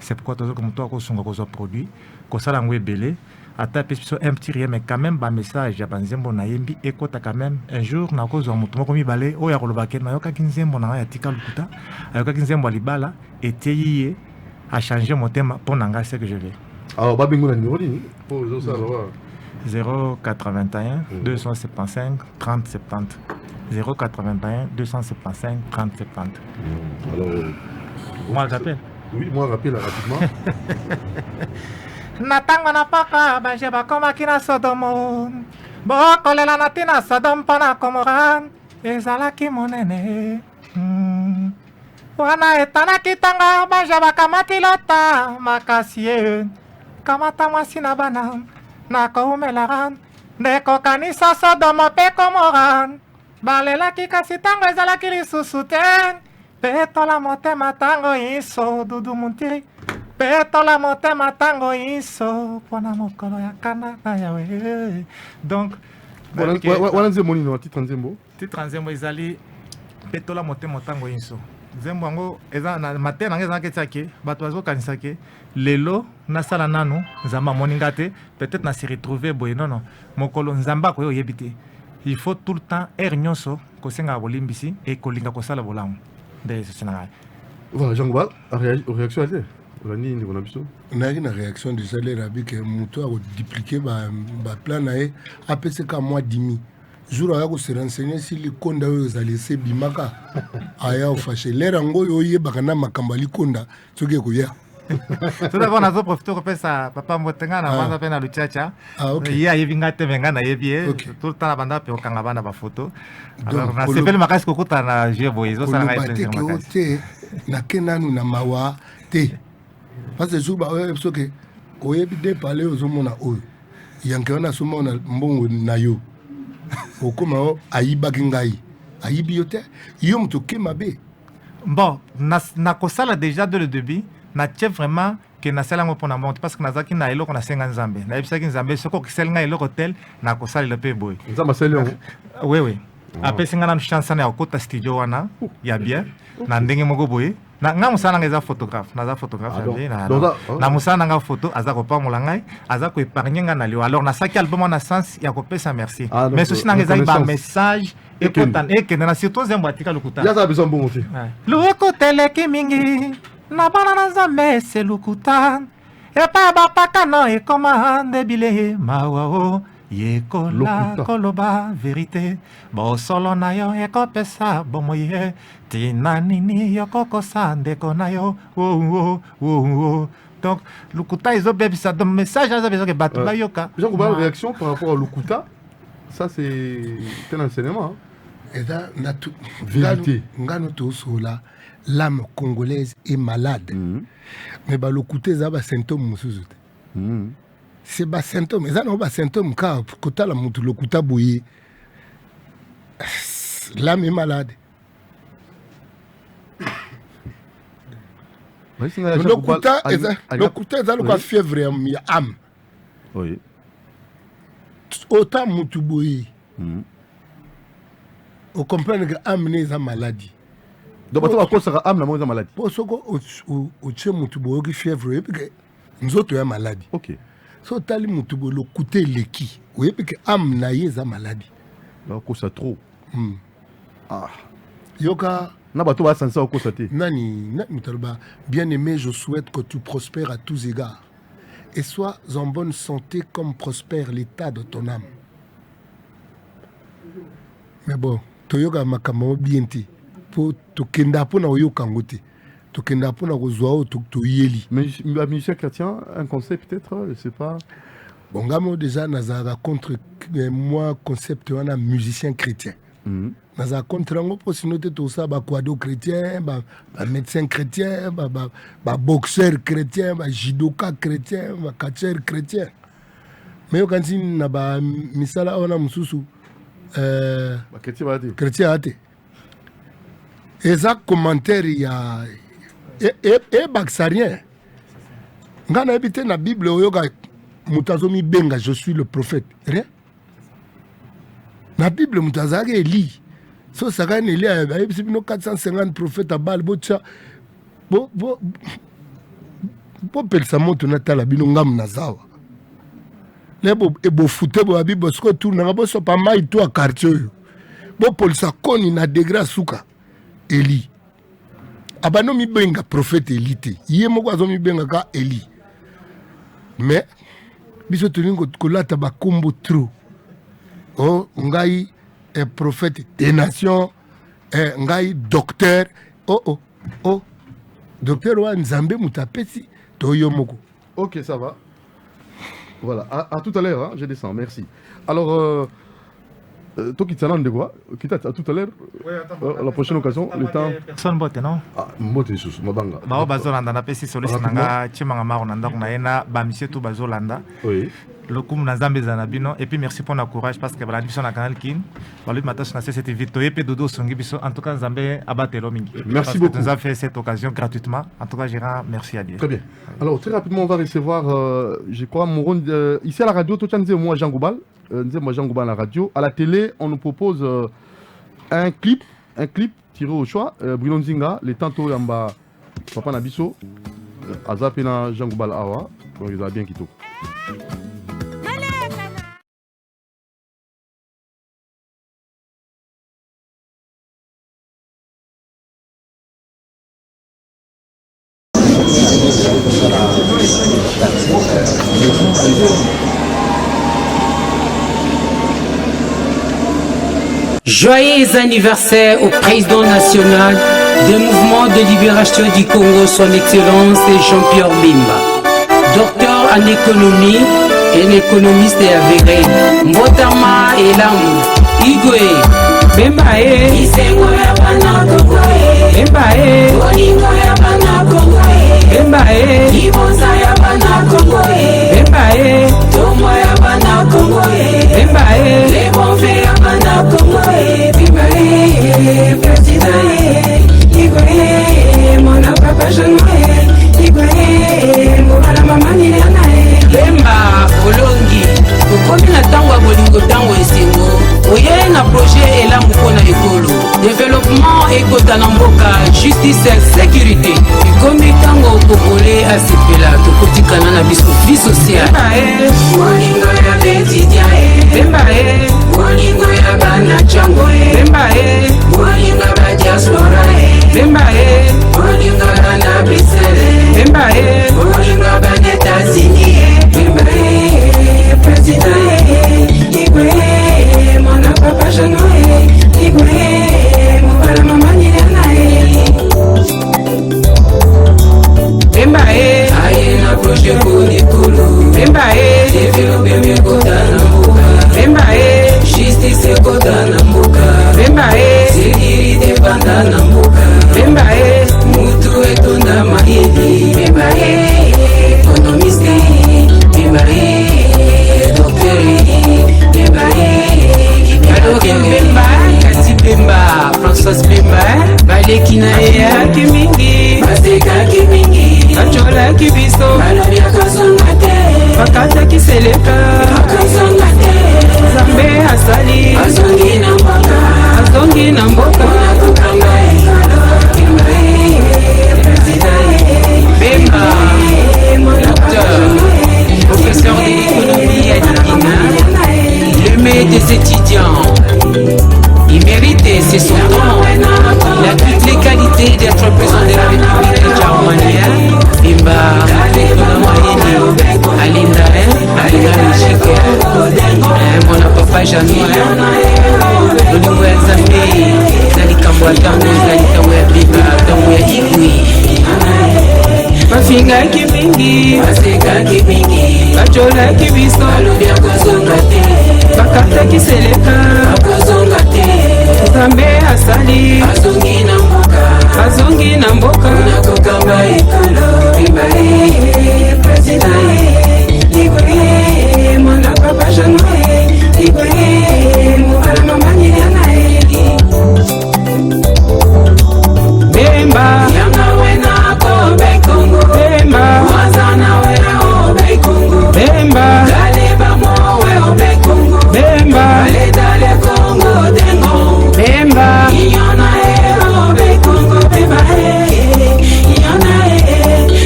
C'est pourquoi tu as comme toi qu'on produit, qu'on s'est langoué belé, à taper sur un petit rien, mais quand même, un message, à Banzembo Naïmbi, et quand quand même, un jour, n'a cause d'un mouton comme il balait, ou à Rolobaké, n'a aucun Kinzembo, n'a rien à Tika Lukuta, à aucun Kinzembo Alibala, et Théié a changé mon thème pour n'engager ce que je vais. Alors, Babingo, la numéro pour 081 275 30 70. 081 275 30 70. Alors, Moi, rappelle. Oui, moi, rappelle rapidement. Natango na paka baje bakomaki na Sodomo bokolela na tina Sodom mpona komora ezalaki monene wana etanaki ntango baje bakamati Lota makasi ye kamata mwasi na bana nakoumelaka ndekokanisa Sodomo mpe Komora balelaki kasi ntango ezalaki lisusu te petola motema ntango iso dudu muntiri petola motema ntango iso mpona mokolo ya kana na yawe. Donc wana nzembo nini titre nzembo? Titre nzembo ezali petola motema ntango iso. Nzembo yango eza na matema nange ezalaki etiaki bato bazokanisa ke lelo nasala nanu nzambe amoni nga te, peut-être nasi retrouve boye nono mokolo nzambe akoyo oyebi te. Il faut tout le temps ere nyonso kosengaka bolimbisi e kolinga kosala bolamu nde esisi na ngai. Voilà, Jean Goual, réaction à dire. nayaki na réaction déjà le rabi ke moto akoduplike baplan na ye apesaka mwa dimi jour aya kose renseigner si likonda oyo ezali ese bimaka aya ofashe lere yango oyo oyebaka na makambo ya likonda soki ekoya tout d'abord nazoprofite kopesa papa mbotenga na banza mpe na luchacha ye ayebi ngai te me ngai nayebi ye tout le temps na banda mpe okanga bana bafoto alors nasepeli makasi kokutana na jeu boye ezosala ngai plaisir makasi te nake nanu na mawa te parce que jour baoyebi soki oyebi de pale ozomona oyo yanke wana asomona mbongo na yo okoma o ayibaki ngai ayibi yo te yo moto oke mabe. Bon nakosala déjà de le début natie vraiment ke nasala yango mpona monte parce que nazalaki na eloko nasenga nzambe nayebisaki nzambe soki okiseli ngai eloko tel nakosalela mpe boye nzambe asali yango oui apesi ngai nanu chance wana ya kokota studio wana ya bien na ndenge moko boye nga mosala nanga eza photographe naza photographe na mosala nanga photo aza kopambola ngai aza koépargne ngai na liwa alors nasaki album wana sens ya kopesa merci mais sosi nanga ezali bamessage ekende na surtout nzembo atika lokuta yaza besoin bongo te lokuta eleki mingi na bana na nzambe ese lokuta epai bapakano ekoma ndebile mawa o yekola koloba verite bosolo na yo ekopesa bomoi ye tina nini yokokosa ndeko na yo donc lokuta ezobebisa donc message aza besoin ke bato bayoka. Jean Goual, réaction par rapport à lokuta, ça c'est un enseignement vérité ngano tosola l'âme congolaise est malade mais balokuta eza basymptôme mosusu te c'est bas symptôme eza na ba symptôme ka kotala mutu lokuta boye l'âme est malade. Lokuta eza loka fièvre ya âme oui autant mutu boye on comprend que âme ne eza maladie donc bato bakosaka âme na mo eza maladie po soko otie mutu boye ki fièvre epi nzoto ya maladie ok so tali mutu boye lokuta eleki oyebi ke âme na ye eza maladie bakosa trop yoka na bato basansa okosa te nani mutaloba bien aimé je souhaite que tu prospères à tous égards et sois en bonne santé comme prospère l'état de ton âme. Mais bon toyoka makambo bien te po tokenda pona oyoka ngo te tokenda pona kozwa o toyeli mais musicien chrétien un conseil peut-être je sais pas bon ngamo déjà nazara contre moi concept wana musicien chrétien naza contre ngo po sino te to sa ba kwado chrétien ba médecin chrétien ba boxeur chrétien ba judoka chrétien ba catcheur chrétien mais yo kanzi na ba misala ona mususu ba chrétien ate eza commentaire ya e baxarien ngana ebite na bible oyoka mutazomi benga je suis le prophète rien na bible mutazaki eli so sakani eli ayebisi bino 450 prophètes à Baal botya bopelisa moto natala bino ngamu na zawa lebo ebofute boya bible siko tournaka bosopa mai to ya quartier oyo bopolisa koni na degré asuka eli abano mibenga prophète eli te ye moko azomibengaka eli mais biso tolingi kolata bakombo trop oh ngai prophète des nations ngai docteur docteur wa nzambe mutapesi toyo moko. Ok, ça va. Voilà, à tout à l'heure, hein, je descends, merci. Alors, toi qui t'en de quoi? À tout à l'heure, la prochaine occasion, le temps. Personne botte, non? Ah, mbote sous, mabanga. Bao bazolanda na pesi solution nanga chimanga maro nanda kuna ena ba monsieur tout bazolanda. Oui. Le coup na zambe zanabino et puis merci pour le courage parce que la mission na canal kin. Balu matas na cette vite et puis dodo songi biso en tout cas Zambé abatelo mingi. Merci beaucoup. Tu nous as fait cette occasion gratuitement. En tout cas, Gérard, merci à Dieu. Très bien. Alors très rapidement on va recevoir je crois mon rôle ici à la radio tout le moi Jean Goubal. Moi Jean Goubal à la radio. À la télé, on nous propose un clip tiré au choix. Bruno Nzinga, les tantôt yamba Papa Nabiso, Azapena Jean Goubal Awa. Donc ils ont bien quitté. Joyeux anniversaire au président national du mouvement de libération du Congo, son excellence Jean-Pierre Bemba. Docteur en économie et un économiste avéré. Mbotama et Lamu, Igwe, Bemba e Isengo ya bana Congo e Bemba e Bolingo ya bana Congo e Bemba e Ibonza ya bana Congo e Bemba e Tomo ya bana Congo e Bemba e Les Bonfés ya bana Congo e Bemba e Président e Igwe Mon papa Jean Igwe Mwana mama Niliana e Bemba Olongi Kokomi na tango ya bolingo tango esengo Oye na projet Elambu pona ekolo développement ekota na mboka justice sécurité ikomi tango kokole asepela tokotikana na biso vie sociale bolingo ya betidia bemba bolingo ya bana chango bemba bolingo ba diaspora bemba bolingo na Bruxelles bemba bolingo ba États-Unis bemba président Igwe Mwana papa Jean Igwe Mwana mama Niliana Bemba aye na projet Konikolo Bemba développer mieux kota na mboka Bemba justice ekota na mboka Bemba sécurité banda na mboka Bemba mutu etonda mayele Bemba économiste Bemba docteur Bemba Bemba Kasi Bemba François Bemba Balekina ya kimingi Maseka kimingi Kachola kibiso Balabia kazongate Bakata kiseleka Kazongate Zambe asali Azongi na mboka Azongi na mboka Kukanga Bemba Président Bemba Docteur Professeur d'économie à Dikina Le maître des étudiants il mérite, c'est son don. Il a toutes les qualités d'être président de la République de Djamania. Bimba, Alinda, mon papa Janou, le nouvel Zambé, Zalikambo, Zalikambo, Bimba, Tamouya Igui. Mafinga kimingi, Maseka kimingi, Bachola kibiso, Alubia kozongate, Bakata kiseleka, kozongate, Zambe asali, Azongi na mboka, Azongi na mboka, Unakokamba ekolo, Bimba Président Igwe, Mwana papa Jean Igwe, Mwana mama Niliana Bemba, Yanga wena kobe Congo Bemba, Wazana wena obe Congo Bemba, Galeba mowe obe Congo Bemba, Dale Congo dengo Bemba, Iona obe Congo Bemba, Iona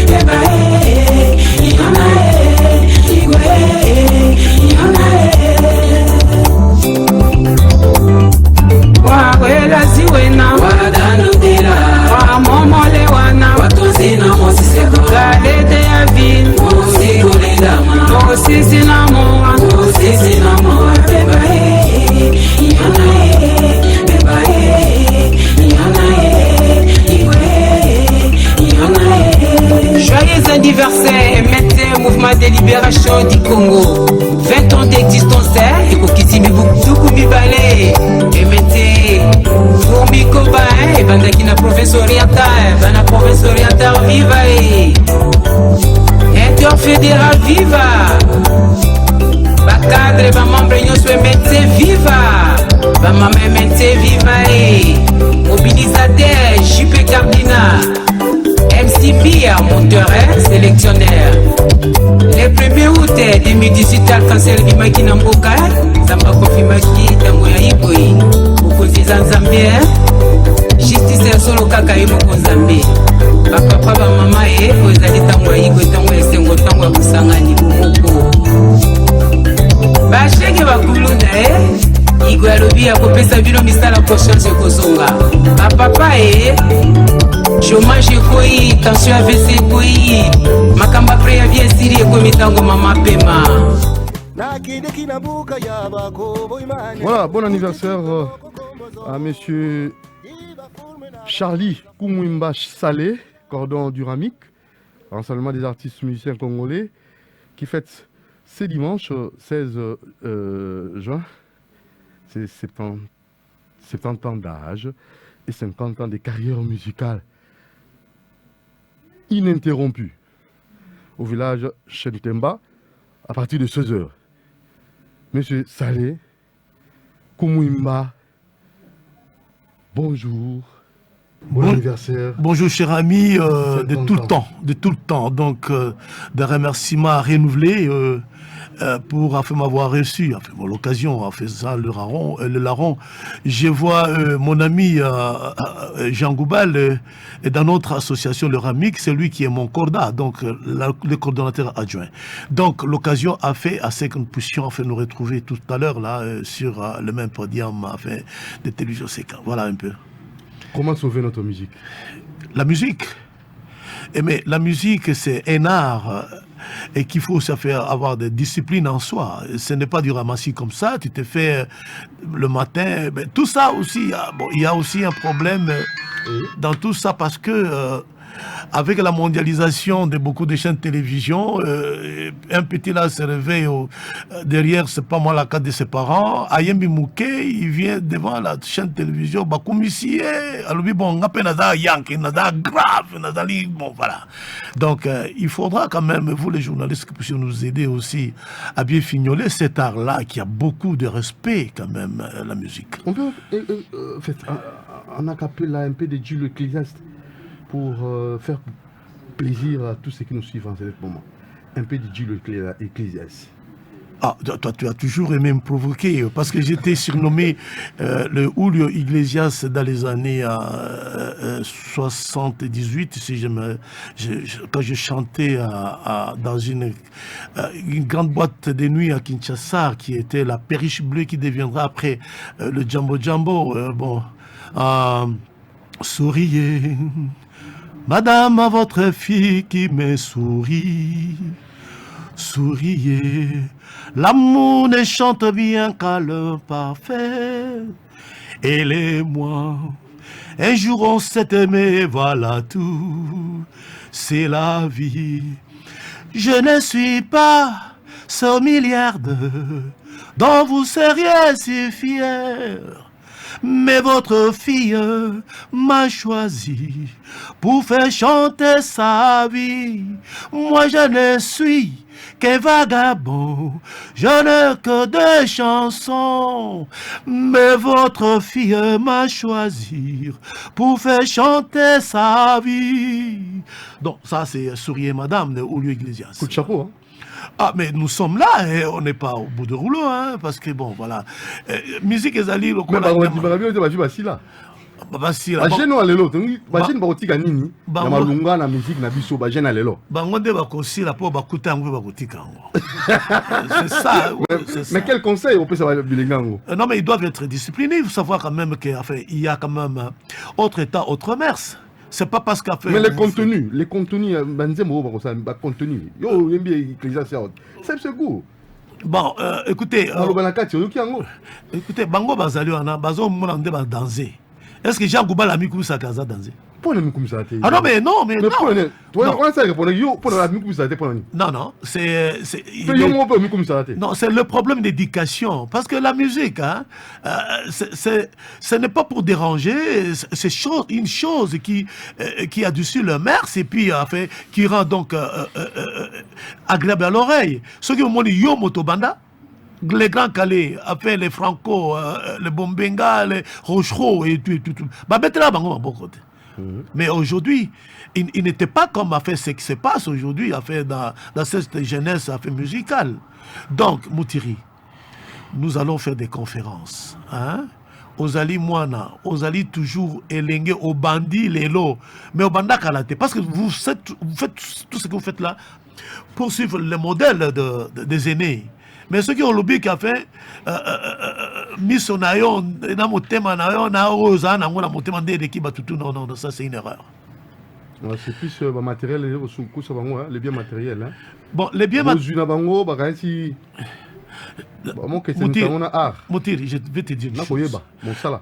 Bemba, MNT, Mouvement de Libération du Congo. 20 ans d'existence, et Kokitimi Boukoukou Mibale. MNT, Fourmi Koba, et Bandaki na province orientale, Bana province orientale viva, interfédéral viva. Cadre, membre nyonso MNT viva, maman MNT viva, mobilisateur JP Cardina, MC Bia, monteur, sélectionnaire. Le 1er août 2018, Alcancel Bimaki Namboka, Zamba Kofimaki, Tangoya Iboyi, Mokozi Zanzambé, Justice Solo Kaka Moko Zambé, Papa, maman, Kozali Tangoya Iboyi, Tangoya Sengo, Tangoya Kusangani, Moko. Bachege bakulu na Igwe alobi akopesa bino misala conscience kozonga. Papa chômage ekoi, tension AVC ekoi, makamba préavis esili ekomi tango mama pema. Voilà, bon anniversaire à monsieur Charlie Koumouimba Salé, cordon du Ramic, enseignement des artistes musiciens congolais, qui fête ce dimanche 16 juin, c'est 70 ans d'âge et 50 ans de carrière musicale ininterrompue au village Chentemba à partir de 16 h. Monsieur Salé Koumouimba, bonjour. Bon anniversaire. Bonjour cher ami, de tout le temps. Donc, des remerciements renouvelés pour m'avoir reçu. L'occasion a fait ça, le larron. Je vois mon ami Jean Goubal dans notre association le Ramic, c'est lui qui est mon corda, donc le coordonnateur adjoint. Donc l'occasion a fait à ce que nous puissions nous retrouver tout à l'heure là sur le même podium de télévision séquent. Voilà un peu. Comment sauver notre musique? La musique, mais la musique c'est un art et qu'il faut avoir des disciplines en soi. Ce n'est pas du ramassis comme ça, tu te fais le matin. Mais tout ça aussi, il y a aussi un problème dans tout ça parce que avec la mondialisation de beaucoup de chaînes de télévision, un petit là se réveille derrière, c'est pas moi la carte de ses parents. Ayembi Mouké, il vient devant la chaîne de télévision, Bakoumisié, alors bon, on appelle Nada Yank, Nada grave, Nada bon voilà. Donc il faudra quand même, vous les journalistes, que puissiez nous aider aussi à bien fignoler cet art-là qui a beaucoup de respect quand même, la musique. On peut, en acapella un peu de Jules Ecclésiaste pour faire plaisir à tous ceux qui nous suivent en ce moment. Un peu de Jules Ecclésiaste. Ah, toi, tu as toujours aimé me provoquer, parce que j'étais surnommé le Julio Iglesias dans les années 78, si quand je chantais dans une grande boîte de nuit à Kinshasa, qui était la Perriche Bleue, qui deviendra après le Jambo Jambo. Souriez, madame, à votre fille qui me sourit. Souriez, l'amour ne chante bien qu'à le parfait. Elle et moi, un jour on s'est aimé, voilà tout, c'est la vie. Je ne suis pas ce milliardaire dont vous seriez si fier. Mais votre fille m'a choisi pour faire chanter sa vie. Moi je ne suis qu'un vagabond, je n'ai que des chansons. Mais votre fille m'a choisi pour faire chanter sa vie. Donc ça c'est Souriez Madame de Julio Iglesias. Coup de chapeau, hein? Ah, mais nous sommes là et on n'est pas au bout de rouleau, hein, parce que bon, voilà. Musique et Zali, le mais là. basila bajeno alelo tongi bajeno bakotika nini na malunga na musique na biso bajeno alelo bango nde bakosila po bakuta yango bakotika yango. C'est ça. Mais quel conseil on peut savoir bilingango? Non, mais ils doivent être disciplinés. Il faut savoir quand même qu'il y a quand même autre état, autre mœurs. C'est pas parce qu'a fait. Mais les contenus, banzemo ba contenu. Yo yembi ecclésiaste. C'est goût. Bon, écoutez, écoutez, bango bazali wana bazo mona nde ba danser. Est-ce que Jean Goubal a mis ça kaza danser? Pour le comme ça. Ah non, mais non, mais non. Pour le. Toi, Non. on sait que pour le pour la comme ça pour le. Non, c'est Non, c'est le problème d'éducation. Parce que la musique, hein, ce n'est pas pour déranger, c'est une chose qui a dessus le mers et puis fait, qui rend donc agréable à l'oreille. Ceux qui ont dit Yo Motobanda, les grands Calais, après les Franco, les Bombenga, les Rochereau et tout. Bah, mettez là, bon côté. Mais aujourd'hui, il n'était pas comme a fait ce qui se passe aujourd'hui dans cette jeunesse musicale. Donc, Moutiri, nous allons faire des conférences. Hein? Ozali Moana, Ozali toujours élengue au bandit, les lots, mais au banda kalate. Parce que vous faites tout ce que vous faites là pour suivre le modèle des aînés. Mais ceux qui ont lobby qui a fait Missonayon, Namotema, Naoza, Namona Motema de l'équipe, non, ça c'est une erreur. C'est plus matériel, les biens matériels. Hein. Bon, les biens matériels. Moutir, je vais te dire une chose.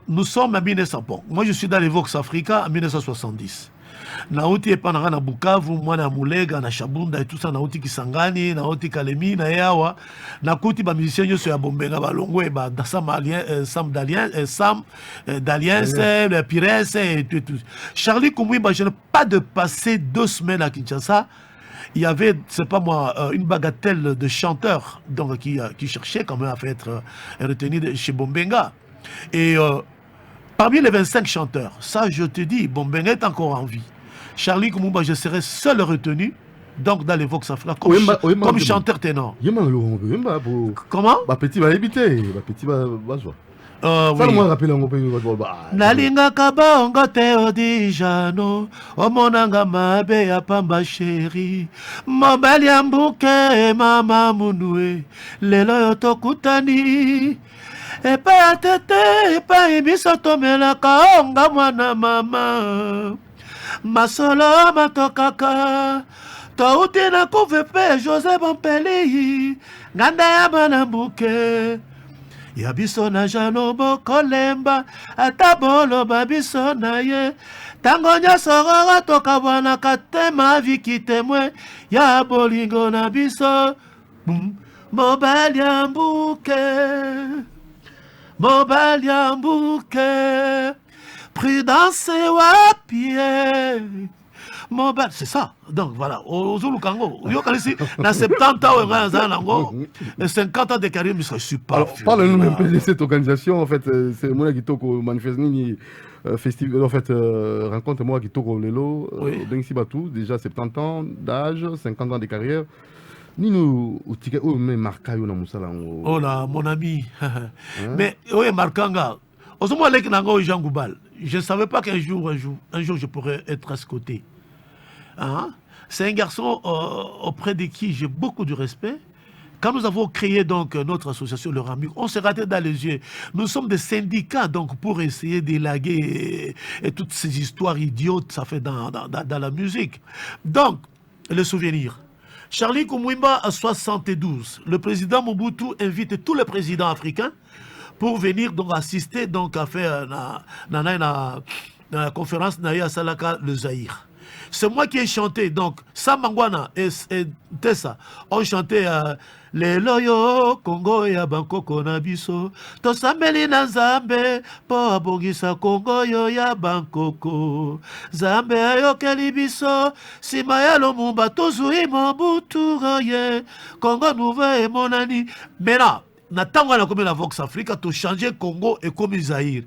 Nous sommes en 1900. Bon, moi je suis dans les Vox Africa en 1970. Nauti epananga na Bukavu, mwana Mulega, na Shabunda et tout ça, nauti Kisangani, nauti Kalemi, na Yawa, na kuti ba musicien nyoso ya Bombenga balongwe ba Sam d'Alliance, le Pires et tout. Charlie Koumouimba, je n'ai pas de passer 2 semaines à Kinshasa. Il y avait, c'est pas moi, une bagatelle de chanteurs donc, qui cherchaient quand même à être retenus chez Bombenga. Et parmi les 25 chanteurs, ça je te dis, Bombenga est encore en vie. Charlie Koumouba, je serai seul retenu, donc dans les Vox Africa, comme chanteur ténor. Comment? Petit va éviter, petit va jouer. Nalinga kabongo te odijano omonanga mabe ya pamba sheri mobali ya mbuke mama munue lelo yo tokutani epai ya tete epai biso tomelaka onga mwana mama masolo matokaka touti na kuve pe José Bompeli nganda ya bana mbuke ya biso na janobo kolemba ata boloba biso na ye tango nyonso kaka tokabwanaka te maviki temwe ya bolingo na biso mobali ya mbuke prudence wapie c'est ça. Donc voilà, au Zulu Kango, il y a 70 ans, 50 ans de carrière, mais je suis pas. Parle-nous un peu de cette organisation. En fait, c'est moi qui toque au Manifestini Festival, en fait, rencontre moi qui toque au Lelo, Densi Batou, déjà 70 ans d'âge, 50 ans de carrière. Ni nous, au ticket, mais Marcayo na Moussala. Oh là, mon ami. Mais, oui, Markanga. Au moment où Jean Goubal, je ne savais pas qu'un jour, je pourrais être à ce côté. Hein? C'est un garçon auprès de qui j'ai beaucoup de respect. Quand nous avons créé donc notre association Le Ramic, on s'est raté dans les yeux. Nous sommes des syndicats donc pour essayer d'élaguer et toutes ces histoires idiotes ça fait dans la musique. Donc, le souvenir. Charlie Koumouimba à 72. Le président Mobutu invite tous les présidents africains pour venir donc assister donc à faire la conférence Naya Salaka le Zaïre. C'est moi qui ai chanté, donc Sam Mangwana et Tessa ont chanté Les Loyo, Congo ya Bangkoko na biso, Tosambeli na Zambe, po abongisa Congo yo ya Bangkoko, Zambe ayokeli biso, sima ya Lumumba tozui Mobutu ye, Congo nouveau et monani. Maintenant, natanga na comme la Vox Africa, to changer Congo et comme Zaïre.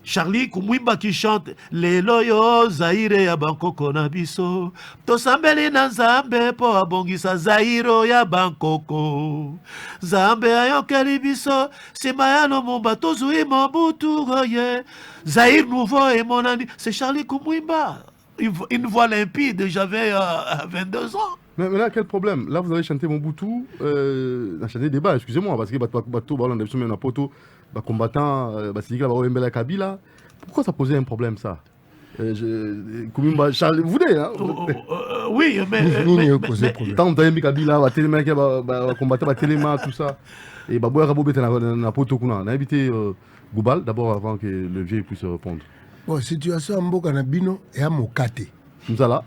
Charlie Koumouimba qui chante Les Loyo Zaire ya Bangkoko na biso Tosambeli na Zambe po abongisa Zairo ya Bangkoko Zambe ayokeli biso sima ya Lumumba tozui Mobutu ye Zaire nouveau et monani. C'est Charlie Koumouimba, une voix limpide. J'avais 22 ans. Mais là, quel problème? Là, vous avez chanté Mobutu, chanté débat, excusez-moi, parce que bateau, ballon de même poto, combattant, Kabila. Pourquoi ça posait un problème, ça? Charles, vous voulez, hein? Oui, mais. Tant que vous Kabila, combattant, Téléma, tout ça. Et Baboué Rabo était dans poto, on a invité Goubal, d'abord avant que le vieux puisse répondre. Bon, situation ya mboka na bino eya mokate. Nzala.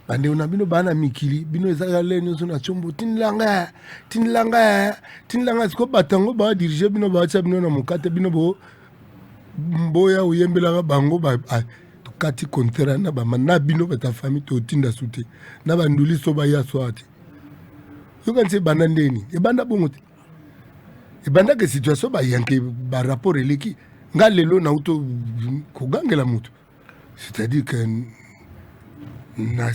Bande na bino bana mikili bino ezaka le nyonso na chombo tinilanga siko batango ba dirige bino ba cha bino na mokate bino bo mboya uyembelaka bango ba kati kontera na ba na bino bata famille to tinda sute na banduli so ba ya swati yoka nse banda ndeni e banda bongo te e banda ke situation ba yanke ba rapport eleki nga lelo na auto kogangela mutu c'est-à-dire que na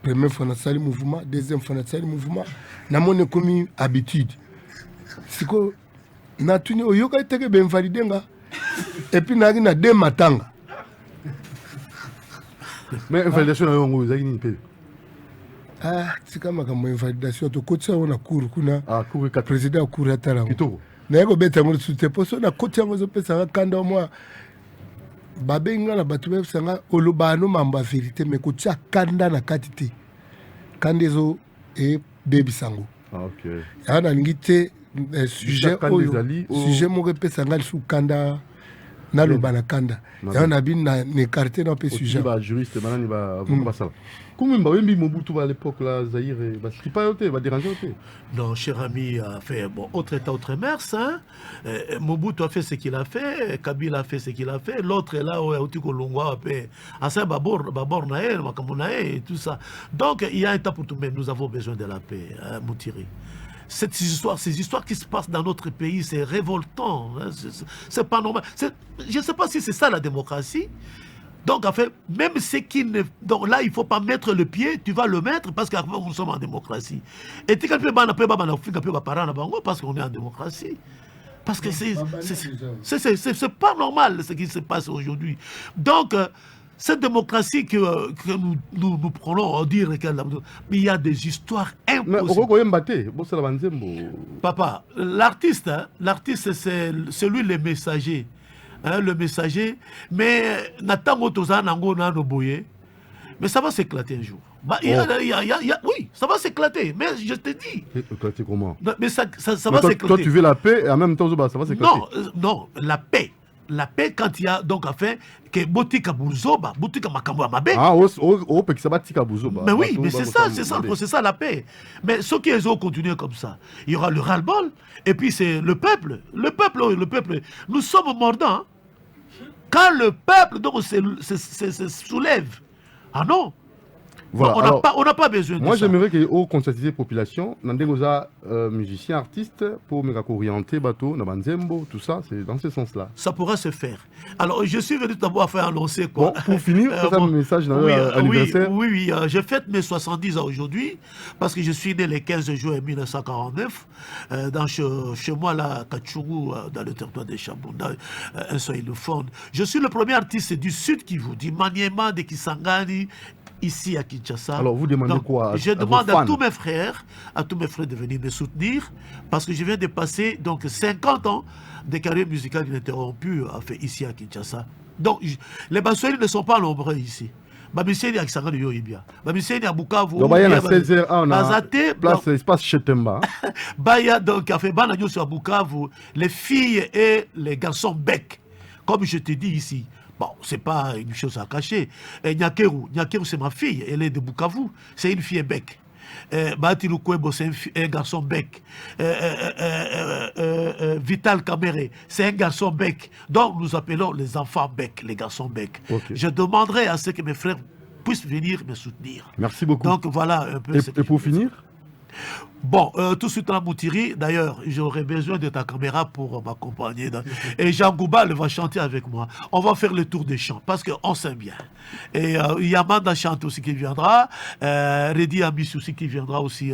première fois na sali mouvement deuxième fois na sali mouvement na mone comme habitude siko na tuni oyoka teke ben validenga et puis na na deux matanga mais validation na yongo zaki ni pe sika makambo invalidation to kotsa ona cour kuna cour ka président cour atala kitoko na yako beta mo sute poso na kotsa ngo zo pesa kanda moi babenga na batu befsanga olobano mambo ya vérité mais kotsa kanda na katite kandezo e baby sango OK ana ngite sujet sujet mo repesa ngal su kanda na lobana kanda ana bin na ne carte na pe sujet ba juriste manani ba ba sala Kumimba wembi Mobutu à l'époque là Zaïre va stripayoter va déranger. Non, cher ami a fait bon autre état autre mers hein. Mobutu a fait ce qu'il a fait, Kabila a fait ce qu'il a fait, l'autre est là au Tikolongwa après asa babor nae makamonae et tout ça. Donc il y a un temps pour tout mais nous avons besoin de la paix hein, Moutiri. Ces histoires qui se passent dans notre pays, c'est révoltant. Hein, c'est pas normal. Je ne sais pas si c'est ça la démocratie. Donc, en fait, même ce qui ne... Donc là, il ne faut pas mettre le pied, tu vas le mettre parce que nous sommes en démocratie. Et tu peux pas parce qu'on est en démocratie. Parce que c'est pas normal ce qui se passe aujourd'hui. Donc, cette démocratie que nous prenons, on dirait qu'elle... Mais il y a des histoires impossibles. Papa, l'artiste, hein, c'est celui le messager. Hein, le messager, mais mais ça va s'éclater un jour. Bah, oui, ça va s'éclater, mais je te dis. Éclater comment? Mais ça va s'éclater. Toi, tu veux la paix et en même temps, ça va s'éclater. Non, la paix. La paix quand il y a donc afin que Botika Bouzoba, Botika Makambo Amabe. Mais oui, mais c'est ça la paix. Mais ceux qui ont continué comme ça, il y aura le ras-le-bol, et puis c'est le peuple. Le peuple, nous sommes mordants. Hein. Quand le peuple donc se soulève, ah non. Voilà, on n'a pas besoin de ça. Moi, j'aimerais que aux conscientiser population, nandegoza musiciens, artistes, pour me orienter, bateau, nabanzembo, tout ça, c'est dans ce sens-là. Ça pourra se faire. Alors, je suis venu d'abord faire annoncer quoi. Bon, pour finir, un message dans l'anniversaire. Oui, je fête mes 70 ans aujourd'hui, parce que je suis né le 15 juin 1949, chez moi, là, Kachungu, dans le territoire de Chabunda, un soleil de fond. Je suis le premier artiste du Sud Kivu, du Maniema, de Kisangani, ici à Kinshasa. Alors vous demandez quoi je demande à tous mes frères de venir me soutenir parce que je viens de passer donc 50 ans de carrière musicale ininterrompue ici à Kinshasa. Donc les Bassouélis ne sont pas nombreux ici. Babisseni à Kisangani Yoibia. Babisseni à Bukavu. Donc il y a 16h on a place espace Chetemba. Baya donc a fait Banagno sur Bukavu, les filles et les garçons bec. Comme je te dis ici. Bon, c'est pas une chose à cacher. Nyakeru, c'est ma fille, elle est de Bukavu, c'est une fille bec. Batilu Kwebo, c'est un garçon bec. Vital Kamere, c'est un garçon bec. Donc nous appelons les enfants bec, les garçons bec. Okay. Je demanderai à ce que mes frères puissent venir me soutenir. Merci beaucoup. Donc voilà un peu. Et pour finir? Bon, tout de suite à Moutiri, d'ailleurs, j'aurais besoin de ta caméra pour m'accompagner. Et Jean Goubal va chanter avec moi. On va faire le tour des chants parce qu'on s'aime bien. Et Yamanda chante aussi qui viendra. Redi Amis aussi qui viendra aussi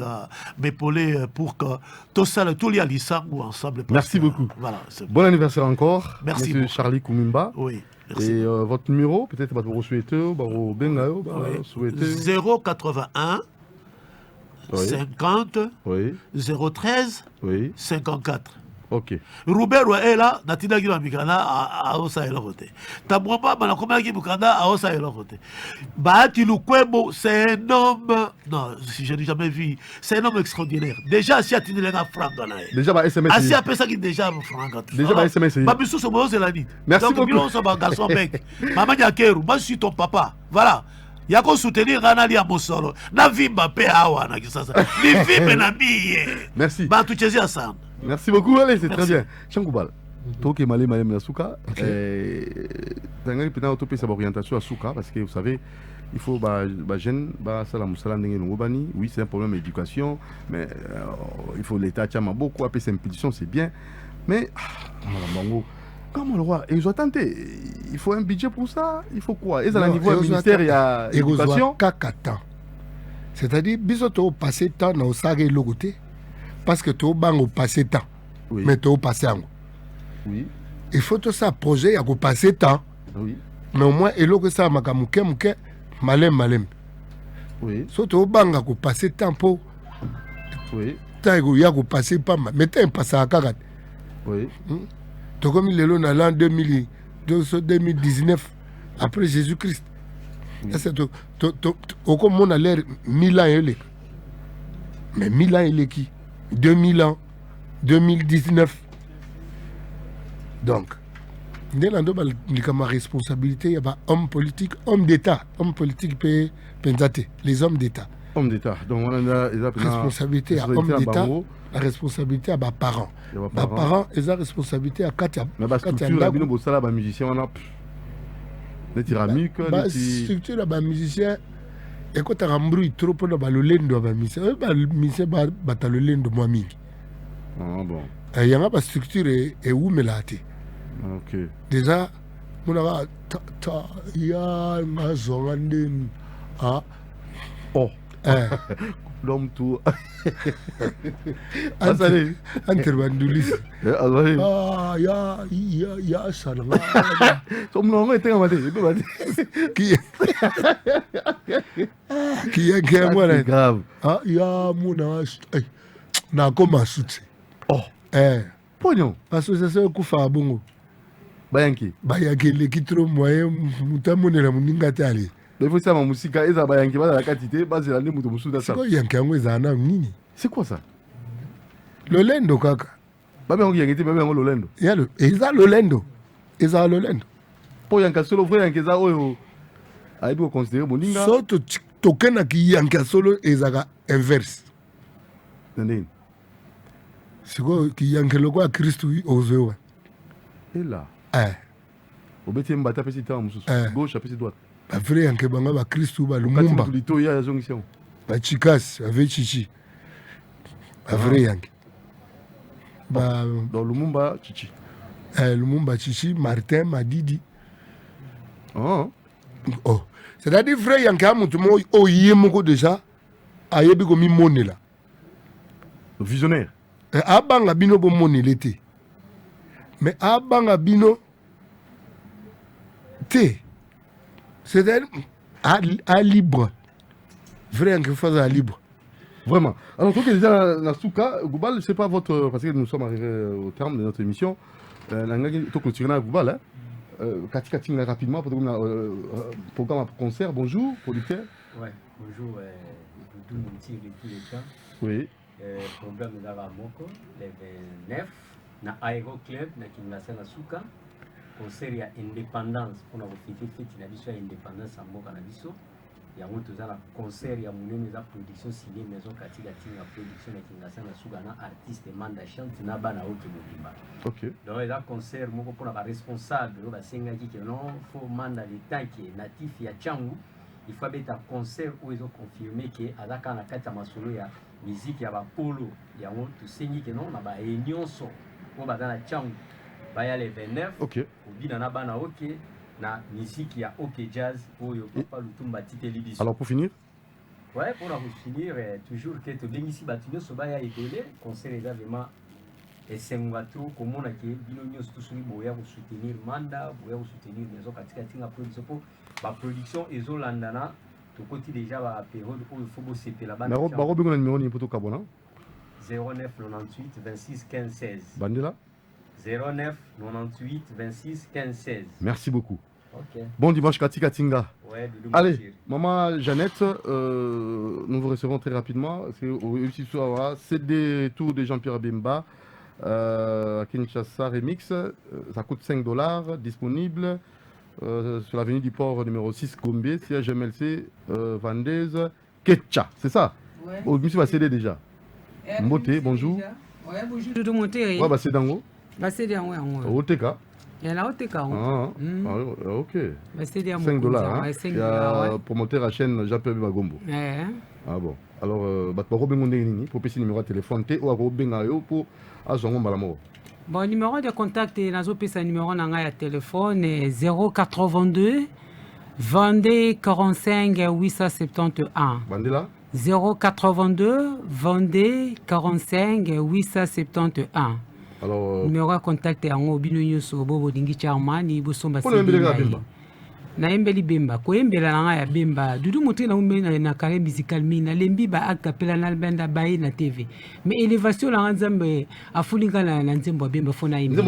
m'épauler pour que tout ça, tout les Alisangou ensemble. Merci beaucoup. Voilà, bon anniversaire encore. Merci. Monsieur Charlie Kumimba. Oui. Merci. Et votre numéro, peut-être, vous souhaitez, vous souhaitez. 081. Oui. 50 oui. 013 oui. 54. Ok. Robert est là, Natina qui va Mikanda à Osa et l'autre. Tabouaba, Banakoma qui Mikanda à Osa et l'autre. Bahati Lukwebo, c'est un homme. Non, si je n'ai jamais vu, c'est un homme extraordinaire. Déjà, si tu n'as pas franc dans la. Déjà, bah, SMS. Ah, si après ça qui déjà franc. Déjà, bah, SMS. Babissou, c'est moi, c'est la nuit. Merci beaucoup. Donc, c'est un garçon mec. Maman Yakeru, moi, je suis ton papa. Voilà. Il y a qu'on soutenir Ranali à Bossoro. Na vimba pe awa na kisasa. Ni vimbe na biye. Merci. Bah, tu sais ça. Merci beaucoup, allez, c'est très bien. Changoubal. Toke Malé Malem Nasuka. Tangani peut autoper sa orientation à Souka parce que vous savez, il faut jeune salam salam ngobani. Oui, c'est un problème d'éducation, mais il faut l'État tient beaucoup appeler ses impulsions, c'est bien. Mais comment le roi, ils ont tenté. Il faut un budget pour ça. Il faut quoi? Et à niveau ministère, il y a éducation. C'est-à-dire, bisoto passer temps dans le logoté. Parce que tu as passé temps, oui. Mais tu as passé temps. Oui. Il faut tout ça projet, il y a passé temps. Oui. Mais au moins, il faut que ça m'a malem. Oui. Surtout au banc, il faut passer temps pour. Oui. Il y a passé pas mal. Mais tu as passé à 40. Oui. Tu as comme il est là l'an 2019, après Jésus-Christ. Oui. Au comme on a l'air 1000 ans, mais 1000 ans, il est qui? 2000 ans, 2019. Donc, il y a ma responsabilité, il y a homme politique, homme d'État, homme politique les hommes d'État. Homme d'État. Donc, on a la responsabilité à homme d'État, la responsabilité à parents. Les parents, ils ont la responsabilité à Katia. Mais la structure, la musicien, on a des tyramiques. La structure, la musicien. Et quand tu as embrouillé trop pour le lendo, le lendo moi mingi. Ah bon. Il y a une structure et où me l'a été. Ok. Déjà, mon a il y a un zone ah. Oh. L'homme tout. Interbandulis. Ah, ya ça. Comme non, était en matin. Qui est moi là? Grave. Ah, ya mon na comment soutien. Oh. Pognon. Association Kufa Bongo. Bayanki. Bayanki l'équitro moyen mutamone la muninga tali. Il faut savoir musique et ça bayanki va la quantité base la nemu musu da ça. C'est quoi ça? Le lendo kaka. Ba bien ngiyangiti ba bien lolendo. Ya le eza lolendo. Eza lolendo. Po yanka solo vrai yanka za oyo. Aibu considérer moninga. Soto tokena ki yanka solo ezaka inverse. Nandine. C'est quoi qui yanka le quoi Christ ozewa. Et là. Obeti mbata pesi ta mususu. Gauche pesi droite. Ba vrai yanka banga ba Christ ba lumumba. Lito ya zongisyon. Ba chikas avec chichi. Ba vrai yanka. Dans Lumumba Chichi. Lumumba Chichi, Martin Madidi. Oh. C'est-à-dire vrai yanka mutu mo o yemoko déjà ayebi ko mi monela. Visionnaire. Abanga bino bo monela té. Mais abanga bino té. C'est-à-dire à libre. Vrai yanka phase à libre. Vraiment. Alors, donc, déjà, la Souka, Goubal, c'est pas votre. Parce que nous sommes arrivés au terme de notre émission. Donc, le Tirana Goubal, Kati rapidement, pour le programme concert. Bonjour, producteur. Ouais, bonjour, Doudou Mountir de tous les temps. Oui. Programme de la Moko, le 29, dans Aéroclub, dans Kinshasa, Souka. Concert à indépendance, pour nous fêter l'indépendance en Moka Nabiso. Il y a un concert, il y a une production signée maison Katika Tinga production de Kinshasa na Sougana artiste manda chante na bana oke mobimba. OK. Donc il y a un concert moko pour la responsable ba senga ki que non faut manda l'état qui est natif ya Tchangu. Il faut être un concert où ils ont confirmé que azaka na kata masolo ya musique ya ba polo ya on to sengi que non na ba union so ko ba na Tchangu. Ba ya le 29. OK. Obi na bana oke na musique il y a OK Jazz oyo papa lutumba titeli biso. Alors pour finir ouais, pour finir toujours que to ici batunyo so baya idole concert est vraiment et c'est un bateau comme on a que bino nyos tout suri boya pour soutenir manda boya pour soutenir maison katika tinga production pour ba production ezolandana to côté déjà ba période où il faut bosser la bande. Mais Rob bingo na numéro ni poto kabona 082 09 98 26 15 16. Bandela. 09 98 26 15 16. Merci beaucoup. Ok. Bon dimanche, Kati Katinga. Ouais, Doudou Allez, Moutiri. maman Jeannette, nous vous recevons très rapidement. C'est au CD Tour de Jean-Pierre Bemba à Kinshasa Remix. Ça coûte $5, disponible sur l'avenue du port numéro 6 Gombe, siège MLC vendeuse Ketcha. C'est ça? Ouais. Oh, monsieur va céder déjà. Mbote, bonjour. Ouais, bonjour Doudou Moutiri. Ouais, bah c'est dango. Bah c'est bien, ouais. Au TK. Il y en a au TK. Ah, ok. Bah c'est bien. $5. Hein? Ouais, 5 Il y a $, promoteur à chaîne Jean-Pierre Bemba Gombo. ouais. Ah bon. Alors, pour passer numéro de téléphone, pour azongo malamo. Bon, numéro de contact, nazo pesa numéro nanga ya téléphone 082 22 45 871. Bandela? 082 22 45 871. Alors, Numéro de contact yango bino nyonso bobo dingi charmani bosomba Pona mbele ka Bemba. nayembeli Bemba koyembela nanga ya Bemba Doudou Moutiri na carrière musical mina lembi ba acapella na banda baye na TV mais élévation la nzambe afulinga na nzembo ya Bemba fona yimba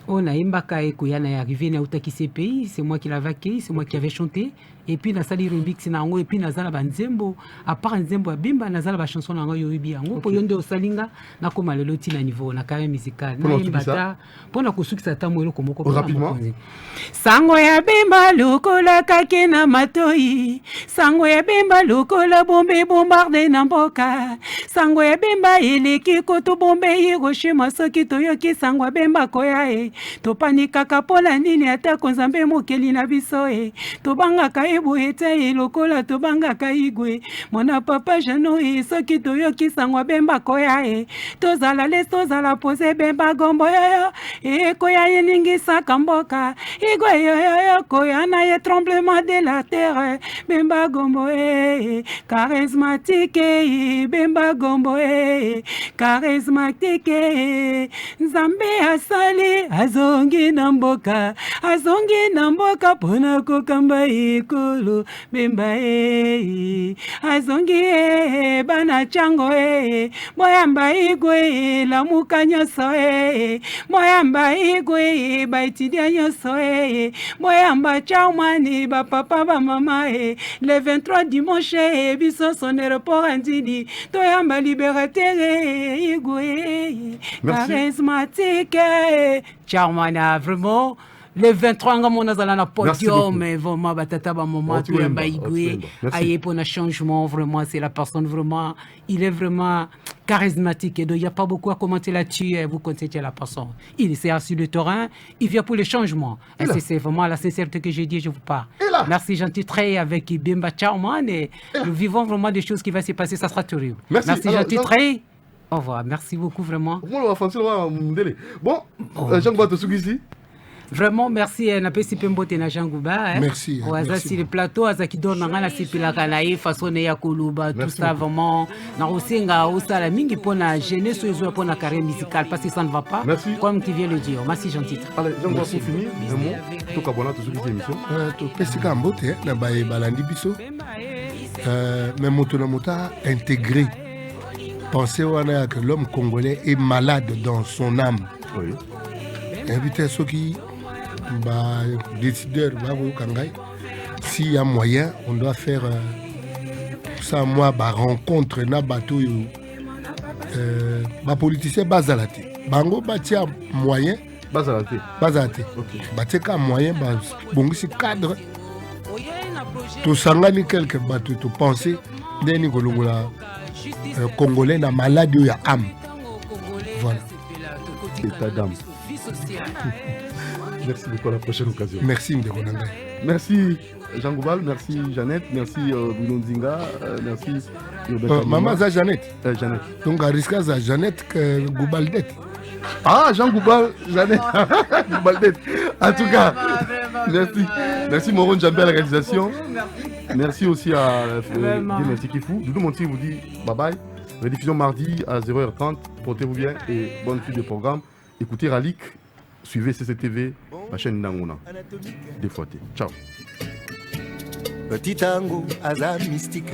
on a imbaka ekoyana ya arrivé na utaki ce pays, c'est moi qui l'avais accueilli, c'est moi qui avais chanté et puis na sali remix na ngo et puis na zala banzembo à part nzembo ya Bemba na zala ba chanson na ngo yoyibi yango po yonde osalinga na koma lelo tina niveau na carrière musical na imbata pona kusukisa tamu eloko moko rapidement. Sango ya Bemba lokola kake na matoi, sango ya Bemba lokola bombe bombarde na mboka, sango ya Bemba eleki koto bombe Hiroshima soki toyoki sango ya Bemba koya e, topanikaka pola nini atako nzambe mokeli na biso e, tobangaka eboye te lokola tobangaka igwe, mwana papa jano e soki toyoki sango ya Bemba koya e, tozala les tozala pose Bemba gombo yoyo e koya yeningisaka mboka igwe yoyo koya na ye tremblement de la terre Bemba gombo charismatique Bemba gombo charismatique Nzambe asali azongi na mboka pona kokamba ikulu Bemba azongi bana chango moyamba igwe lamuka nyoso moyamba igwe baitidia nyoso moyamba chaumani bapapa bamama le 23 dimanche biso son aéroport andini toyamba libérateur igwe charismatique chaumana vraiment le 23 nga mona zala na podium mais vraiment batata ba maman tu yamba igwe aye pour un changement vraiment c'est la personne vraiment il est vraiment charismatique et donc il n'y a pas beaucoup à commenter là-dessus vous connaissez la personne il est sur le terrain il vient pour le changement et c'est vraiment la sincérité que j'ai dit je vous parle merci gentil très avec Bemba Charman et nous vivons vraiment des choses qui vont se passer ça sera terrible merci gentil très au revoir merci beaucoup vraiment bon Jean Gouba ici. Vraiment merci na pesi pembote na Jean Gouba merci oaza sur le plateau azaki don nga na sipilaka na ye façon ya koluba tout ça vraiment na osenga osala mingi pona jeunesse ozo pona carrière musicale parce que ça ne va pas comme tu viens le dire merci gentil allez Jean Gouba c'est fini un mot to kabona to sur émission to pesi ka mbote na baye balandi biso mais moto na mota intégré pensez wana que l'homme congolais est malade dans son âme oui invité ceux qui décideur s'il y a moyen on doit faire ça moi rencontre na bateau politicien bazalate bango batia moyen bazalate batia moyen bongisi cadre to sangani quelque bateau to penser ndeni kolongola congolais na maladie ya âme voilà état d'âme. Merci beaucoup, à la prochaine occasion. Merci Mdekonanga. Merci Jean Goubal, merci Jeannette, merci Bruno Nzinga, merci Maman za Jeannette. Jeannette. Donc à risque za Jeannette que Goubaldet. Ah Jean Goubal, Jeannette, Goubaldet. En tout cas, merci Moron Djambé à la réalisation. Merci aussi à Merci Kifou. Doudou Monti vous dit bye bye. Rediffusion mardi à 0h30. Portez-vous bien et bonne suite de programme. Écoutez Ralik, suivez CCTV, la chaîne Nangona. Défouetté. Ciao. Petit tango, hasard mystique.